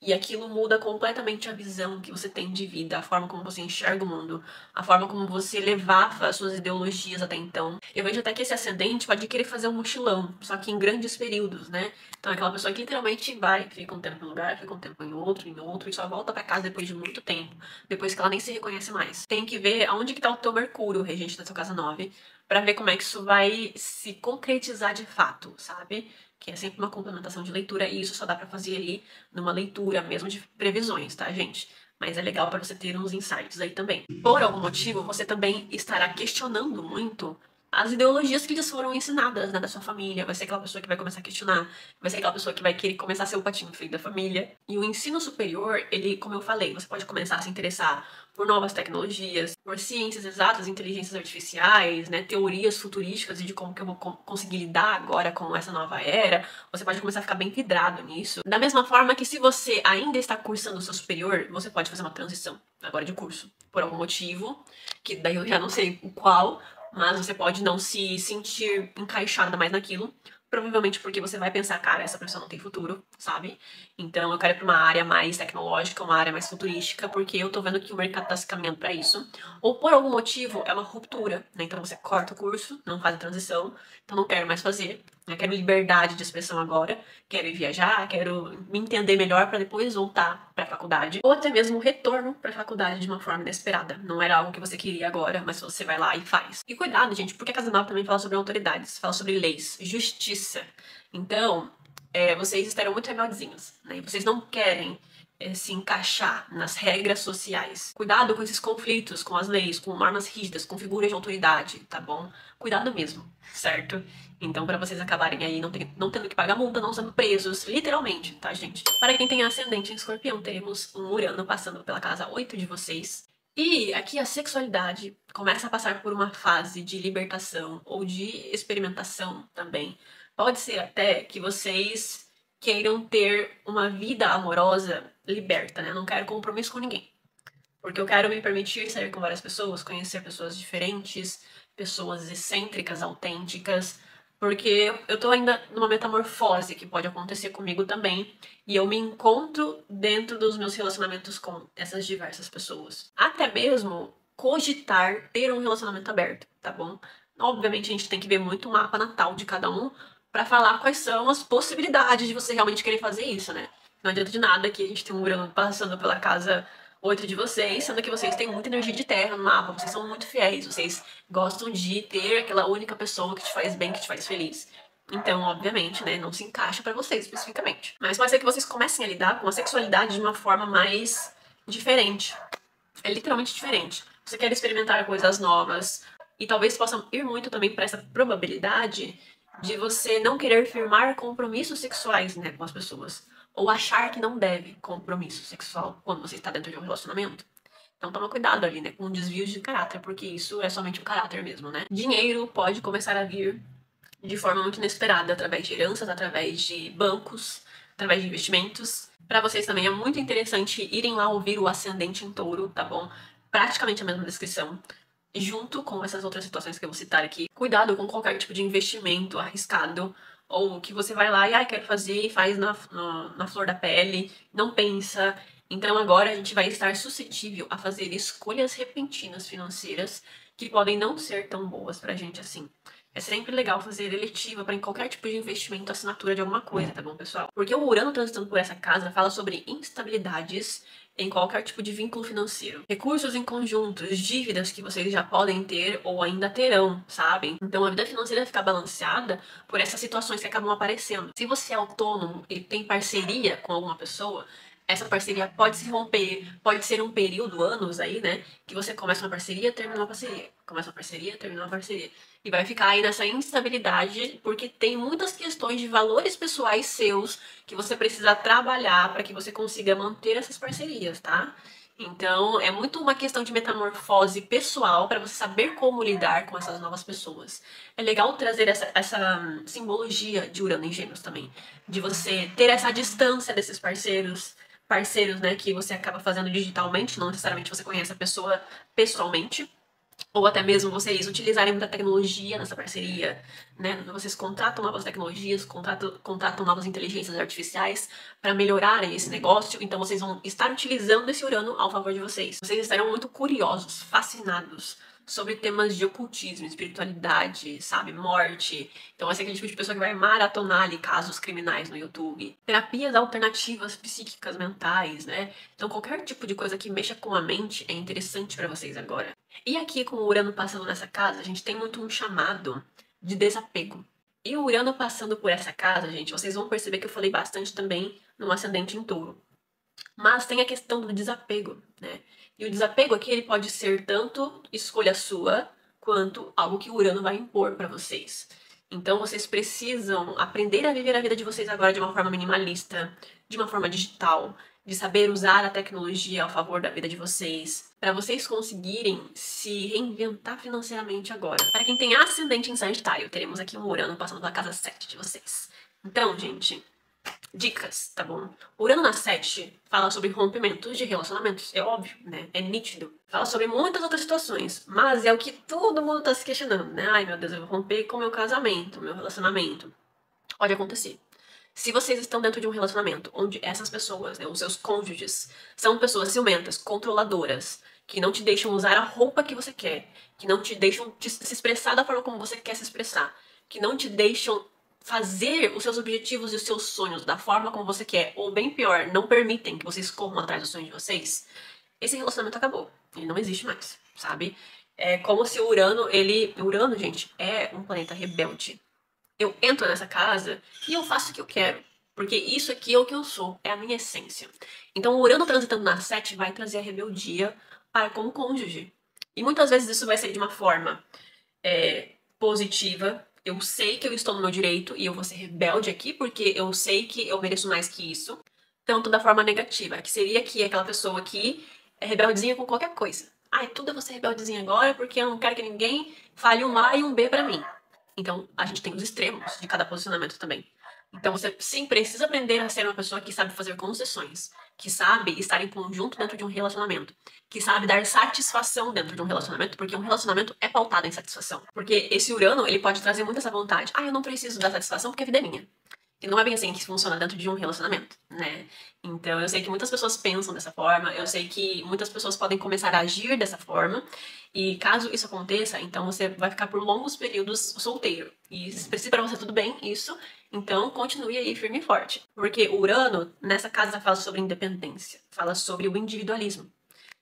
[SPEAKER 1] E aquilo muda completamente a visão que você tem de vida, a forma como você enxerga o mundo, a forma como você levava as suas ideologias até então. Eu vejo até que esse ascendente pode querer fazer um mochilão, só que em grandes períodos, né? Então é aquela pessoa que literalmente vai, fica um tempo em um lugar, fica um tempo em outro, e só volta pra casa depois de muito tempo, depois que ela nem se reconhece mais. Tem que ver aonde que tá o teu Mercúrio, o regente da sua casa 9, pra ver como é que isso vai se concretizar de fato, sabe? Que é sempre uma complementação de leitura, e isso só dá pra fazer ali numa leitura mesmo de previsões, tá, gente? Mas é legal para você ter uns insights aí também. Por algum motivo, você também estará questionando muito as ideologias que lhes foram ensinadas, né, da sua família. Vai ser aquela pessoa que vai começar a questionar, vai ser aquela pessoa que vai querer começar a ser o patinho feio da família. E o ensino superior, ele, como eu falei, você pode começar a se interessar por novas tecnologias, por ciências exatas, inteligências artificiais, né, teorias futurísticas e de como que eu vou conseguir lidar agora com essa nova era. Você pode começar a ficar bem vidrado nisso. Da mesma forma que se você ainda está cursando o seu superior, você pode fazer uma transição agora de curso, por algum motivo, que daí eu já não sei o qual, mas você pode não se sentir encaixada mais naquilo. Provavelmente porque você vai pensar, cara, essa pessoa não tem futuro, sabe? Então eu quero ir pra uma área mais tecnológica, uma área mais futurística, porque eu tô vendo que o mercado tá se caminhando pra isso. Ou por algum motivo é uma ruptura, né? Então você corta o curso, não faz a transição, então não quero mais fazer. Eu quero liberdade de expressão agora, quero ir viajar, quero me entender melhor pra depois voltar pra faculdade. Ou até mesmo um retorno pra faculdade de uma forma inesperada. Não era algo que você queria agora, mas você vai lá e faz. E cuidado, gente, porque a Casa 9 também fala sobre autoridades, fala sobre leis, justiça. Então, vocês estarão muito rebeldezinhos, né? E vocês não querem se encaixar nas regras sociais. Cuidado com esses conflitos, com as leis, com normas rígidas, com figuras de autoridade, tá bom? Cuidado mesmo, certo? Então, pra vocês acabarem aí não tendo que pagar multa, não sendo presos, literalmente, tá, gente? Para quem tem ascendente em Escorpião, teremos um Urano passando pela casa 8 de vocês. E aqui a sexualidade começa a passar por uma fase de libertação ou de experimentação também. Pode ser até que vocês queiram ter uma vida amorosa liberta, né? Eu não quero compromisso com ninguém. Porque eu quero me permitir sair com várias pessoas, conhecer pessoas diferentes, pessoas excêntricas, autênticas. Porque eu tô ainda numa metamorfose que pode acontecer comigo também. E eu me encontro dentro dos meus relacionamentos com essas diversas pessoas. Até mesmo cogitar ter um relacionamento aberto, tá bom? Obviamente a gente tem que ver muito o mapa natal de cada um pra falar quais são as possibilidades de você realmente querer fazer isso, né? Não adianta de nada que a gente tem um Urano passando pela casa 8 de vocês, sendo que vocês têm muita energia de terra no mapa, vocês são muito fiéis, vocês gostam de ter aquela única pessoa que te faz bem, que te faz feliz. Então, obviamente, né, não se encaixa pra vocês especificamente. Mas pode ser que vocês comecem a lidar com a sexualidade de uma forma mais diferente. É literalmente diferente. Você quer experimentar coisas novas e talvez possa ir muito também para essa probabilidade de você não querer firmar compromissos sexuais, né, com as pessoas, ou achar que não deve compromisso sexual quando você está dentro de um relacionamento. Então toma cuidado ali, né, com desvios de caráter, porque isso é somente o caráter mesmo, né? Dinheiro pode começar a vir de forma muito inesperada, através de heranças, através de bancos, através de investimentos. Para vocês também é muito interessante irem lá ouvir o Ascendente em Touro, tá bom? Praticamente a mesma descrição. Junto com essas outras situações que eu vou citar aqui. Cuidado com qualquer tipo de investimento arriscado, ou que você vai lá e quero fazer e faz na flor da pele, não pensa. Então agora a gente vai estar suscetível a fazer escolhas repentinas financeiras que podem não ser tão boas pra gente assim. É sempre legal fazer eletiva para em qualquer tipo de investimento, assinatura de alguma coisa, tá bom, pessoal? Porque o Urano transitando por essa casa fala sobre instabilidades em qualquer tipo de vínculo financeiro. Recursos em conjuntos, dívidas que vocês já podem ter ou ainda terão, sabem? Então a vida financeira fica balanceada por essas situações que acabam aparecendo. Se você é autônomo e tem parceria com alguma pessoa, essa parceria pode se romper, pode ser um período, anos aí, né? Que você começa uma parceria, termina uma parceria. Começa uma parceria, termina uma parceria. E vai ficar aí nessa instabilidade, porque tem muitas questões de valores pessoais seus que você precisa trabalhar para que você consiga manter essas parcerias, tá? Então, é muito uma questão de metamorfose pessoal para você saber como lidar com essas novas pessoas. É legal trazer essa simbologia de Urano em Gêmeos também, de você ter essa distância desses parceiros, né, que você acaba fazendo digitalmente, não necessariamente você conhece a pessoa pessoalmente, ou até mesmo vocês utilizarem muita tecnologia nessa parceria, né? Vocês contratam novas tecnologias, contratam novas inteligências artificiais para melhorarem esse negócio, então vocês vão estar utilizando esse Urano ao favor de vocês. Vocês estarão muito curiosos, fascinados sobre temas de ocultismo, espiritualidade, sabe, morte. Então vai ser aquele tipo de pessoa que vai maratonar ali casos criminais no YouTube. Terapias alternativas psíquicas mentais, né? Então qualquer tipo de coisa que mexa com a mente é interessante para vocês agora. E aqui com o Urano passando nessa casa, a gente tem muito um chamado de desapego. E o Urano passando por essa casa, gente, vocês vão perceber que eu falei bastante também no ascendente em Touro. Mas tem a questão do desapego, né? E o desapego aqui ele pode ser tanto escolha sua, quanto algo que o Urano vai impor para vocês. Então vocês precisam aprender a viver a vida de vocês agora de uma forma minimalista, de uma forma digital, de saber usar a tecnologia ao favor da vida de vocês, para vocês conseguirem se reinventar financeiramente agora. Para quem tem ascendente em Sagitário, teremos aqui um Urano passando pela casa 7 de vocês. Então, gente, dicas, tá bom? Urano na 7 fala sobre rompimentos de relacionamentos, é óbvio, né? É nítido. Fala sobre muitas outras situações, mas é o que todo mundo tá se questionando, né? Ai, meu Deus, eu vou romper com o meu casamento, meu relacionamento. Pode acontecer. Se vocês estão dentro de um relacionamento onde essas pessoas, né, os seus cônjuges, são pessoas ciumentas, controladoras, que não te deixam usar a roupa que você quer, que não te deixam se expressar da forma como você quer se expressar, que não te deixam fazer os seus objetivos e os seus sonhos da forma como você quer, ou bem pior, não permitem que vocês corram atrás dos sonhos de vocês, esse relacionamento acabou. Ele não existe mais, sabe? É como se o Urano, Urano, gente, é um planeta rebelde. Eu entro nessa casa e eu faço o que eu quero. Porque isso aqui é o que eu sou, é a minha essência. Então, o Urano transitando na 7 vai trazer a rebeldia para como cônjuge. E muitas vezes isso vai ser de uma forma positiva. Eu sei que eu estou no meu direito e eu vou ser rebelde aqui porque eu sei que eu mereço mais que isso. Tanto da forma negativa, que seria que aquela pessoa que é rebeldezinha com qualquer coisa. Ai, tudo eu vou ser rebeldezinha agora porque eu não quero que ninguém fale um A e um B pra mim. Então, a gente tem os extremos de cada posicionamento também. Então, você sim precisa aprender a ser uma pessoa que sabe fazer concessões, que sabe estar em conjunto dentro de um relacionamento, que sabe dar satisfação dentro de um relacionamento, porque um relacionamento é pautado em satisfação. Porque esse Urano, ele pode trazer muito essa vontade. Ah, eu não preciso dar satisfação porque a vida é minha. E não é bem assim que funciona dentro de um relacionamento, né? Então, eu sei que muitas pessoas pensam dessa forma, eu sei que muitas pessoas podem começar a agir dessa forma, e caso isso aconteça, então você vai ficar por longos períodos solteiro. E se para você tudo bem, isso, então continue aí firme e forte. Porque o Urano, nessa casa, fala sobre independência, fala sobre o individualismo.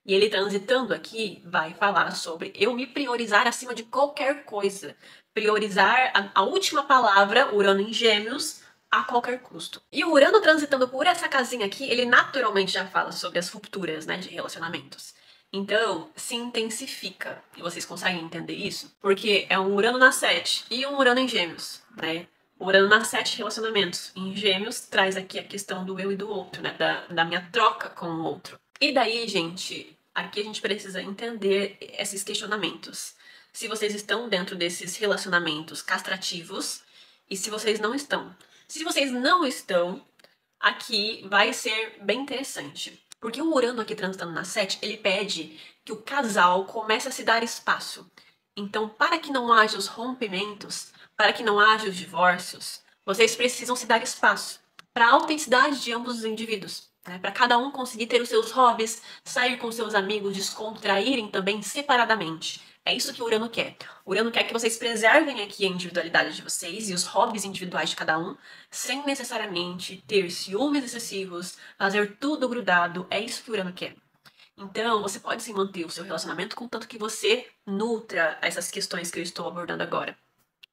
[SPEAKER 1] E ele transitando aqui vai falar sobre eu me priorizar acima de qualquer coisa. Priorizar a última palavra, Urano em Gêmeos, a qualquer custo. E o Urano transitando por essa casinha aqui, ele naturalmente já fala sobre as rupturas, né, de relacionamentos. Então, se intensifica. E vocês conseguem entender isso? Porque é um Urano na 7 e um Urano em Gêmeos, né? O Urano na 7 relacionamentos. Em Gêmeos traz aqui a questão do eu e do outro, né? Da minha troca com o outro. E daí, gente, aqui a gente precisa entender esses questionamentos. Se vocês estão dentro desses relacionamentos castrativos e se vocês não estão. Se vocês não estão, aqui vai ser bem interessante. Porque o Urano aqui transitando na 7, ele pede que o casal comece a se dar espaço. Então, para que não haja os rompimentos, para que não haja os divórcios, vocês precisam se dar espaço para a autenticidade de ambos os indivíduos. Né? Para cada um conseguir ter os seus hobbies, sair com seus amigos, descontraírem também separadamente. É isso que o Urano quer. O Urano quer que vocês preservem aqui a individualidade de vocês e os hobbies individuais de cada um, sem necessariamente ter ciúmes excessivos, fazer tudo grudado. É isso que o Urano quer. Então, você pode sim manter o seu relacionamento contanto que você nutra essas questões que eu estou abordando agora.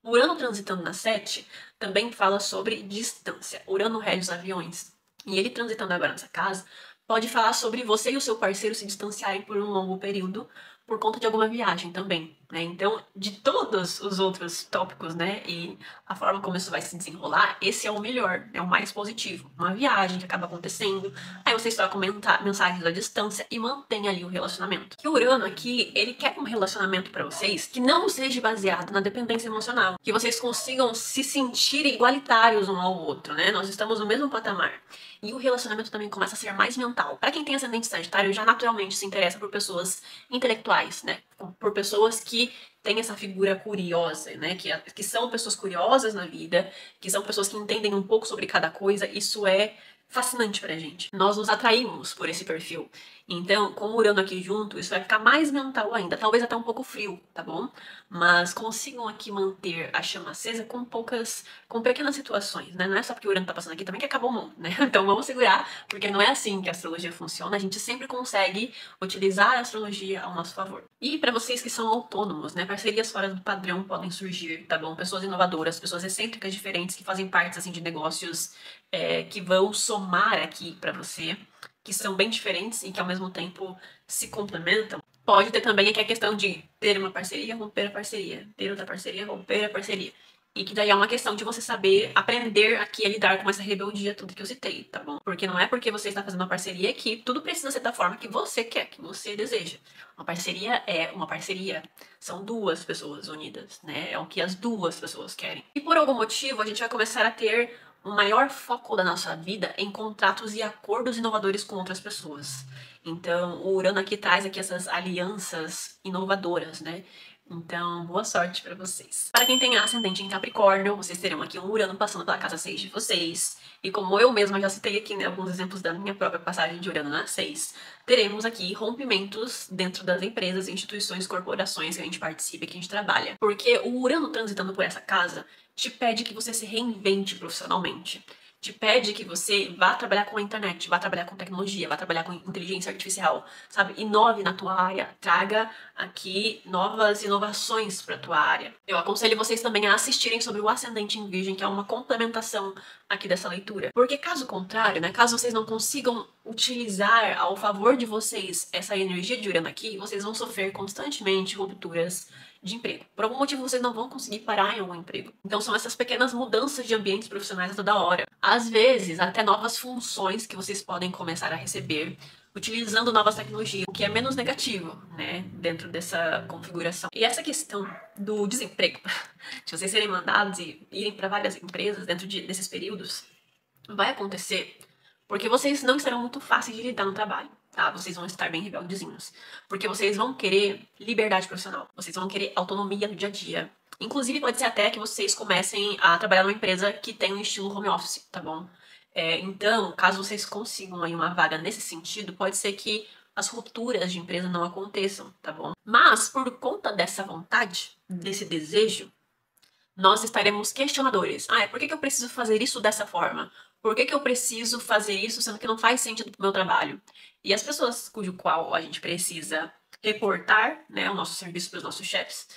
[SPEAKER 1] O Urano transitando na 7 também fala sobre distância. Urano rege os aviões. E ele transitando agora nessa casa pode falar sobre você e o seu parceiro se distanciarem por um longo período por conta de alguma viagem também, né? Então, de todos os outros tópicos, né, e a forma como isso vai se desenrolar, esse é o melhor, é o mais positivo. Uma viagem que acaba acontecendo, aí vocês trocam mensagens à distância e mantém ali o relacionamento. E o Urano aqui, ele quer um relacionamento para vocês que não seja baseado na dependência emocional, que vocês consigam se sentir igualitários um ao outro, né? Nós estamos no mesmo patamar. E o relacionamento também começa a ser mais mental. Para quem tem ascendente Sagitário, já naturalmente se interessa por pessoas intelectuais, né? Por pessoas que têm essa figura curiosa, né? Que são pessoas curiosas na vida, que são pessoas que entendem um pouco sobre cada coisa. Isso é fascinante pra gente. Nós nos atraímos por esse perfil. Então, com o Urano aqui junto, isso vai ficar mais mental ainda, talvez até um pouco frio, tá bom? Mas consigam aqui manter a chama acesa com pequenas situações, né? Não é só porque o Urano tá passando aqui também que acabou o mundo, né? Então vamos segurar, porque não é assim que a astrologia funciona, a gente sempre consegue utilizar a astrologia ao nosso favor. E para vocês que são autônomos, né? Parcerias fora do padrão podem surgir, tá bom? Pessoas inovadoras, pessoas excêntricas diferentes que fazem parte, assim, de negócios que vão somar aqui para você, que são bem diferentes e que ao mesmo tempo se complementam. Pode ter também aqui a questão de ter uma parceria, romper a parceria, ter outra parceria, romper a parceria. E que daí é uma questão de você saber aprender aqui a lidar com essa rebeldia, tudo que eu citei, tá bom? Porque não é porque você está fazendo uma parceria que tudo precisa ser da forma que você quer, que você deseja. Uma parceria é uma parceria. São duas pessoas unidas, né? É o que as duas pessoas querem. E por algum motivo a gente vai começar a ter um maior foco da nossa vida em contratos e acordos inovadores com outras pessoas. Então, o Urano aqui traz aqui essas alianças inovadoras, né? Então, boa sorte para vocês. Para quem tem ascendente em Capricórnio, vocês terão aqui um Urano passando pela casa 6 de vocês. E como eu mesma já citei aqui, né, alguns exemplos da minha própria passagem de Urano na 6, teremos aqui rompimentos dentro das empresas, instituições, corporações que a gente participa e que a gente trabalha. Porque o Urano transitando por essa casa te pede que você se reinvente profissionalmente. Te pede que você vá trabalhar com a internet, vá trabalhar com tecnologia, vá trabalhar com inteligência artificial, sabe? Inove na tua área, traga aqui novas inovações para tua área. Eu aconselho vocês também a assistirem sobre o Ascendente em Virgem, que é uma complementação aqui dessa leitura. Porque caso contrário, né, caso vocês não consigam utilizar ao favor de vocês essa energia de Urano aqui, vocês vão sofrer constantemente rupturas de emprego. Por algum motivo vocês não vão conseguir parar em algum emprego. Então são essas pequenas mudanças de ambientes profissionais a toda hora. Às vezes, até novas funções que vocês podem começar a receber utilizando novas tecnologias, o que é menos negativo, né, dentro dessa configuração. E essa questão do desemprego, de vocês serem mandados e irem para várias empresas dentro desses períodos, vai acontecer porque vocês não estarão muito fáceis de lidar no trabalho, tá? Vocês vão estar bem rebeldezinhos. Porque vocês vão querer liberdade profissional. Vocês vão querer autonomia no dia a dia. Inclusive, pode ser até que vocês comecem a trabalhar numa empresa que tem um estilo home office, tá bom? Então, caso vocês consigam aí uma vaga nesse sentido, pode ser que as rupturas de empresa não aconteçam, tá bom? Mas, por conta dessa vontade, desse desejo, nós estaremos questionadores. Por que eu preciso fazer isso dessa forma? Por que que eu preciso fazer isso sendo que não faz sentido pro meu trabalho? E as pessoas cujo qual a gente precisa reportar, né, o nosso serviço para os nossos chefes,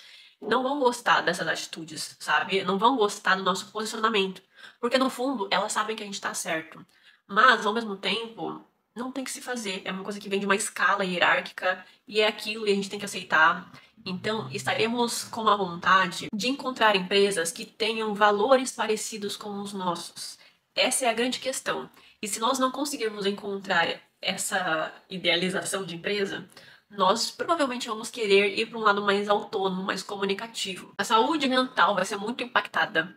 [SPEAKER 1] não vão gostar dessas atitudes, sabe? Não vão gostar do nosso posicionamento. Porque no fundo, elas sabem que a gente tá certo. Mas, ao mesmo tempo, não tem que se fazer. É uma coisa que vem de uma escala hierárquica e é aquilo e a gente tem que aceitar. Então, estaremos com a vontade de encontrar empresas que tenham valores parecidos com os nossos. Essa é a grande questão. E se nós não conseguirmos encontrar essa idealização de empresa, nós provavelmente vamos querer ir para um lado mais autônomo, mais comunicativo. A saúde mental vai ser muito impactada,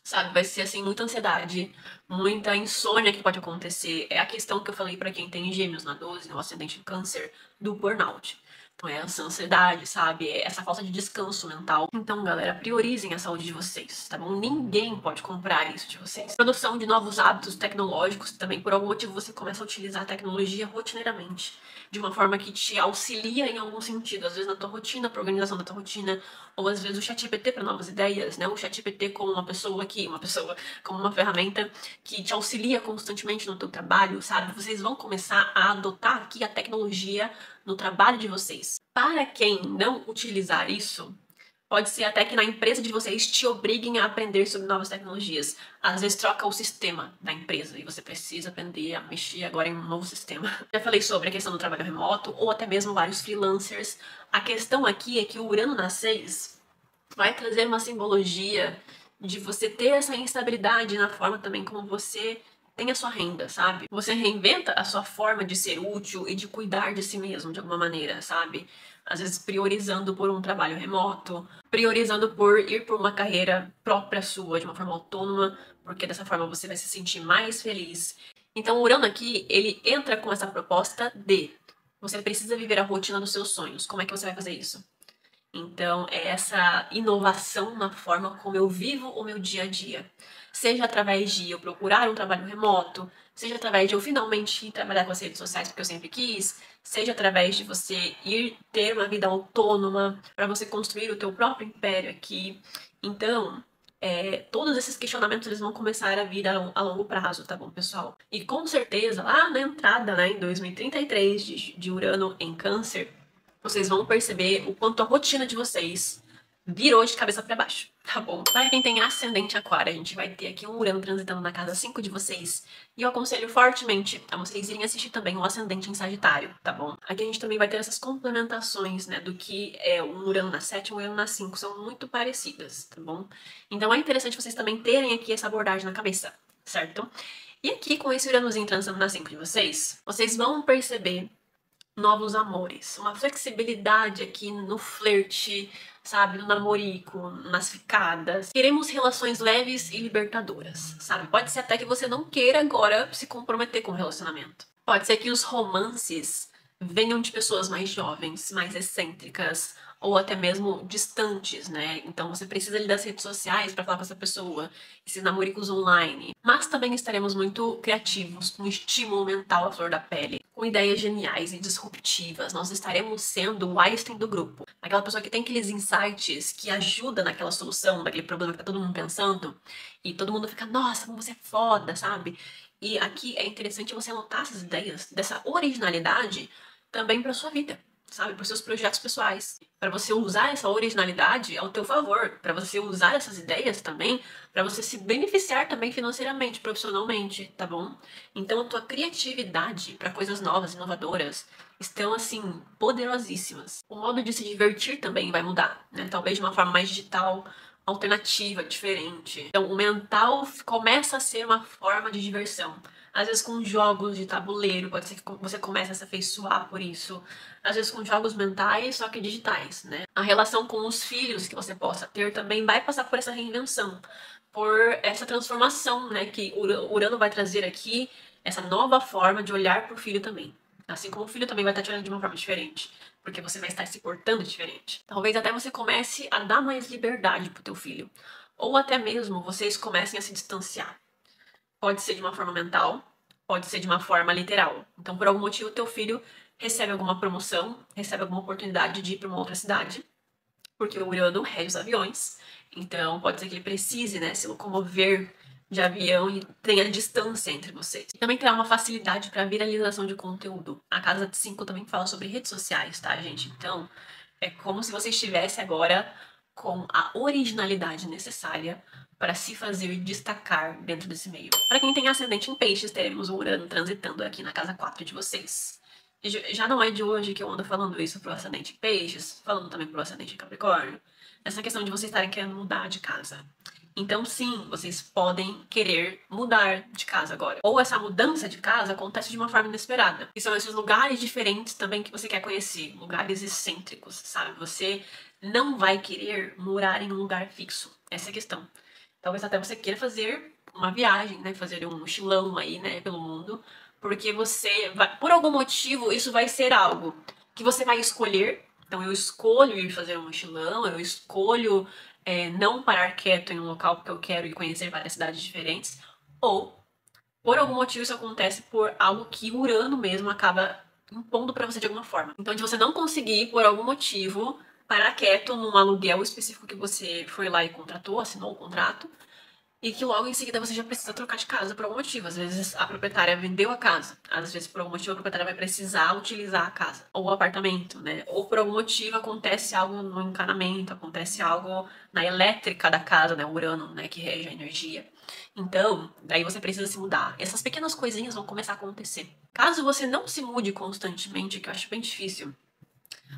[SPEAKER 1] sabe? Vai ser assim muita ansiedade, muita insônia que pode acontecer. É a questão que eu falei para quem tem gêmeos na 12, o ascendente em câncer, do burnout. Então é essa ansiedade, sabe? É essa falta de descanso mental. Então, galera, priorizem a saúde de vocês, tá bom? Ninguém pode comprar isso de vocês. Produção de novos hábitos tecnológicos também, por algum motivo você começa a utilizar a tecnologia rotineiramente, de uma forma que te auxilia em algum sentido, às vezes na tua rotina, pra organização da tua rotina, ou às vezes o ChatGPT para novas ideias, né? O ChatGPT como como uma ferramenta que te auxilia constantemente no teu trabalho, sabe? Vocês vão começar a adotar aqui a tecnologia no trabalho de vocês. Para quem não utilizar isso, pode ser até que na empresa de vocês te obriguem a aprender sobre novas tecnologias. Às vezes troca o sistema da empresa e você precisa aprender a mexer agora em um novo sistema. Já falei sobre a questão do trabalho remoto ou até mesmo vários freelancers. A questão aqui é que o Urano na 6 vai trazer uma simbologia de você ter essa instabilidade na forma também como você tem a sua renda, sabe? Você reinventa a sua forma de ser útil e de cuidar de si mesmo de alguma maneira, sabe? Às vezes priorizando por um trabalho remoto, priorizando por ir por uma carreira própria sua, de uma forma autônoma, porque dessa forma você vai se sentir mais feliz. Então o Urano aqui, ele entra com essa proposta de você precisa viver a rotina dos seus sonhos. Como é que você vai fazer isso? Então, é essa inovação na forma como eu vivo o meu dia a dia. Seja através de eu procurar um trabalho remoto, seja através de eu finalmente ir trabalhar com as redes sociais porque eu sempre quis, seja através de você ir ter uma vida autônoma para você construir o teu próprio império aqui. Então, todos esses questionamentos eles vão começar a vir a longo prazo, tá bom, pessoal? E com certeza, lá na entrada, né, em 2033 de Urano em Câncer, vocês vão perceber o quanto a rotina de vocês virou de cabeça para baixo, tá bom? Para quem tem ascendente aquário, a gente vai ter aqui um Urano transitando na casa 5 de vocês. E eu aconselho fortemente a vocês irem assistir também o ascendente em Sagitário, tá bom? Aqui a gente também vai ter essas complementações, né, do que é um Urano na 7 e um Urano na 5, são muito parecidas, tá bom? Então é interessante vocês também terem aqui essa abordagem na cabeça, certo? E aqui com esse Uranozinho transitando na 5 de vocês, vocês vão perceber novos amores, uma flexibilidade aqui no flerte, sabe, no namorico, nas ficadas. Queremos relações leves e libertadoras, sabe? Pode ser até que você não queira agora se comprometer com o relacionamento. Pode ser que os romances venham de pessoas mais jovens, mais excêntricas, ou até mesmo distantes, né? Então você precisa ali das redes sociais para falar com essa pessoa, esses namoricos online. Mas também estaremos muito criativos, com estímulo mental à flor da pele, com ideias geniais e disruptivas. Nós estaremos sendo o Einstein do grupo, aquela pessoa que tem aqueles insights que ajuda naquela solução, daquele problema que tá todo mundo pensando, e todo mundo fica, nossa, como você é foda, sabe? E aqui é interessante você anotar essas ideias, dessa originalidade, também para sua vida, sabe? Para seus projetos pessoais. Para você usar essa originalidade ao teu favor. Para você usar essas ideias também para você se beneficiar também financeiramente, profissionalmente, tá bom? Então a tua criatividade para coisas novas, inovadoras, estão assim poderosíssimas. O modo de se divertir também vai mudar, né? Talvez de uma forma mais digital, alternativa, diferente. Então o mental começa a ser uma forma de diversão. Às vezes com jogos de tabuleiro, pode ser que você comece a se afeiçoar por isso. Às vezes com jogos mentais, só que digitais, né? A relação com os filhos que você possa ter também vai passar por essa reinvenção, por essa transformação, né? Que o Urano vai trazer aqui, essa nova forma de olhar para o filho também. Assim como o filho também vai estar te olhando de uma forma diferente, porque você vai estar se portando diferente. Talvez até você comece a dar mais liberdade pro teu filho. Ou até mesmo vocês comecem a se distanciar. Pode ser de uma forma mental, pode ser de uma forma literal. Então, por algum motivo, teu filho recebe alguma promoção, recebe alguma oportunidade de ir para uma outra cidade, porque o Urano rege os aviões. Então, pode ser que ele precise, né, se locomover de avião e tenha distância entre vocês. E também criar uma facilidade para viralização de conteúdo. A Casa de 5 também fala sobre redes sociais, tá, gente? Então, é como se você estivesse agora com a originalidade necessária para se fazer destacar dentro desse meio. Para quem tem ascendente em peixes, teremos o Urano transitando aqui na casa 4 de vocês. Já não é de hoje que eu ando falando isso pro ascendente em peixes, falando também pro ascendente em Capricórnio. Essa questão de vocês estarem querendo mudar de casa. Então, sim, vocês podem querer mudar de casa agora. Ou essa mudança de casa acontece de uma forma inesperada. E são esses lugares diferentes também que você quer conhecer. Lugares excêntricos, sabe? Você não vai querer morar em um lugar fixo. Essa é a questão. Talvez até você queira fazer uma viagem, né? Fazer um mochilão aí, né? Pelo mundo. Porque você vai... Por algum motivo, isso vai ser algo que você vai escolher. Então, eu escolho ir fazer um mochilão. Eu escolho não parar quieto em um local porque eu quero ir conhecer várias cidades diferentes, ou por algum motivo isso acontece por algo que Urano mesmo acaba impondo pra você de alguma forma. Então, de você não conseguir, por algum motivo, parar quieto num aluguel específico que você foi lá e contratou, assinou o contrato, e que logo em seguida você já precisa trocar de casa por algum motivo. Às vezes a proprietária vendeu a casa. Às vezes por algum motivo a proprietária vai precisar utilizar a casa. Ou o apartamento, né? Ou por algum motivo acontece algo no encanamento, acontece algo na elétrica da casa, né? O Urano, né? Que rege a energia. Então, daí você precisa se mudar. Essas pequenas coisinhas vão começar a acontecer. Caso você não se mude constantemente, que eu acho bem difícil,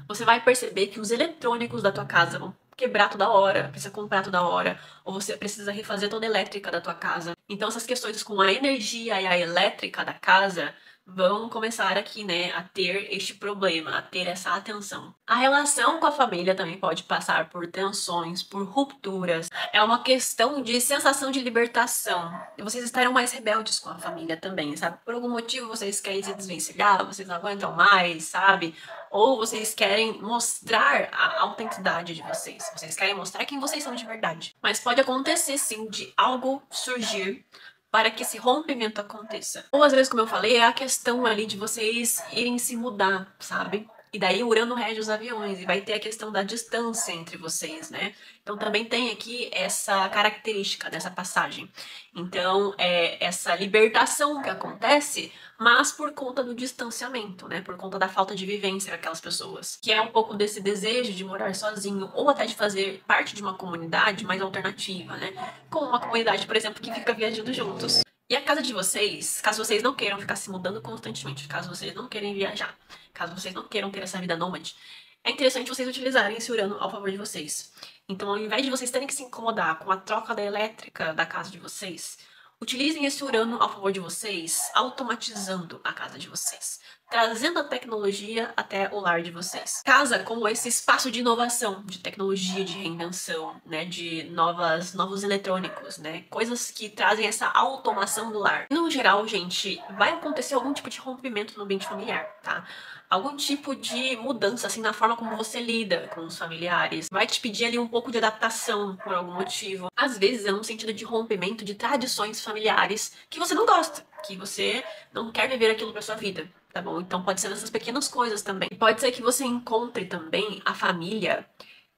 [SPEAKER 1] você vai perceber que os eletrônicos da tua casa vão quebrar toda hora, precisa comprar toda hora, ou você precisa refazer toda a elétrica da tua casa. Então essas questões com a energia e a elétrica da casa vão começar aqui, né, a ter este problema, a ter essa atenção. A relação com a família também pode passar por tensões, por rupturas. É uma questão de sensação de libertação. E vocês estarão mais rebeldes com a família também, sabe? Por algum motivo vocês querem se desvencilhar, vocês não aguentam mais, sabe? Ou vocês querem mostrar a autenticidade de vocês. Vocês querem mostrar quem vocês são de verdade. Mas pode acontecer, sim, de algo surgir para que esse rompimento aconteça. Ou às vezes, como eu falei, é a questão ali de vocês irem se mudar, sabe? E daí Urano rege os aviões e vai ter a questão da distância entre vocês, né? Então também tem aqui essa característica dessa passagem. Então é essa libertação que acontece, mas por conta do distanciamento, né? Por conta da falta de vivência daquelas pessoas. Que é um pouco desse desejo de morar sozinho ou até de fazer parte de uma comunidade mais alternativa, né? Como uma comunidade, por exemplo, que fica viajando juntos. E a casa de vocês, caso vocês não queiram ficar se mudando constantemente, caso vocês não queiram viajar, caso vocês não queiram ter essa vida nômade, é interessante vocês utilizarem esse Urano ao favor de vocês. Então, ao invés de vocês terem que se incomodar com a troca da elétrica da casa de vocês, utilizem esse Urano ao favor de vocês, automatizando a casa de vocês, trazendo a tecnologia até o lar de vocês. Casa como esse espaço de inovação, de tecnologia, de reinvenção, né, de novos eletrônicos, né, coisas que trazem essa automação do lar. No geral, gente, vai acontecer algum tipo de rompimento no ambiente familiar, tá? Algum tipo de mudança, assim, na forma como você lida com os familiares. Vai te pedir ali um pouco de adaptação por algum motivo. Às vezes é um sentido de rompimento de tradições familiares que você não gosta, que você não quer viver aquilo pra sua vida, tá bom? Então pode ser nessas pequenas coisas também. Pode ser que você encontre também a família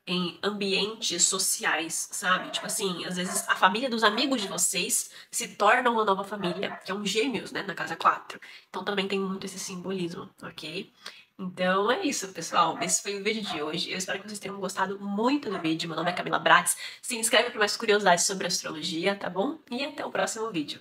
[SPEAKER 1] em ambientes sociais, sabe? Tipo assim, às vezes a família dos amigos de vocês se torna uma nova família, que é um gêmeos, né, na casa 4. Então também tem muito esse simbolismo, ok? Então é isso, pessoal. Esse foi o vídeo de hoje. Eu espero que vocês tenham gostado muito do vídeo. Meu nome é Camila Bratz. Se inscreve para mais curiosidades sobre astrologia, tá bom? E até o próximo vídeo.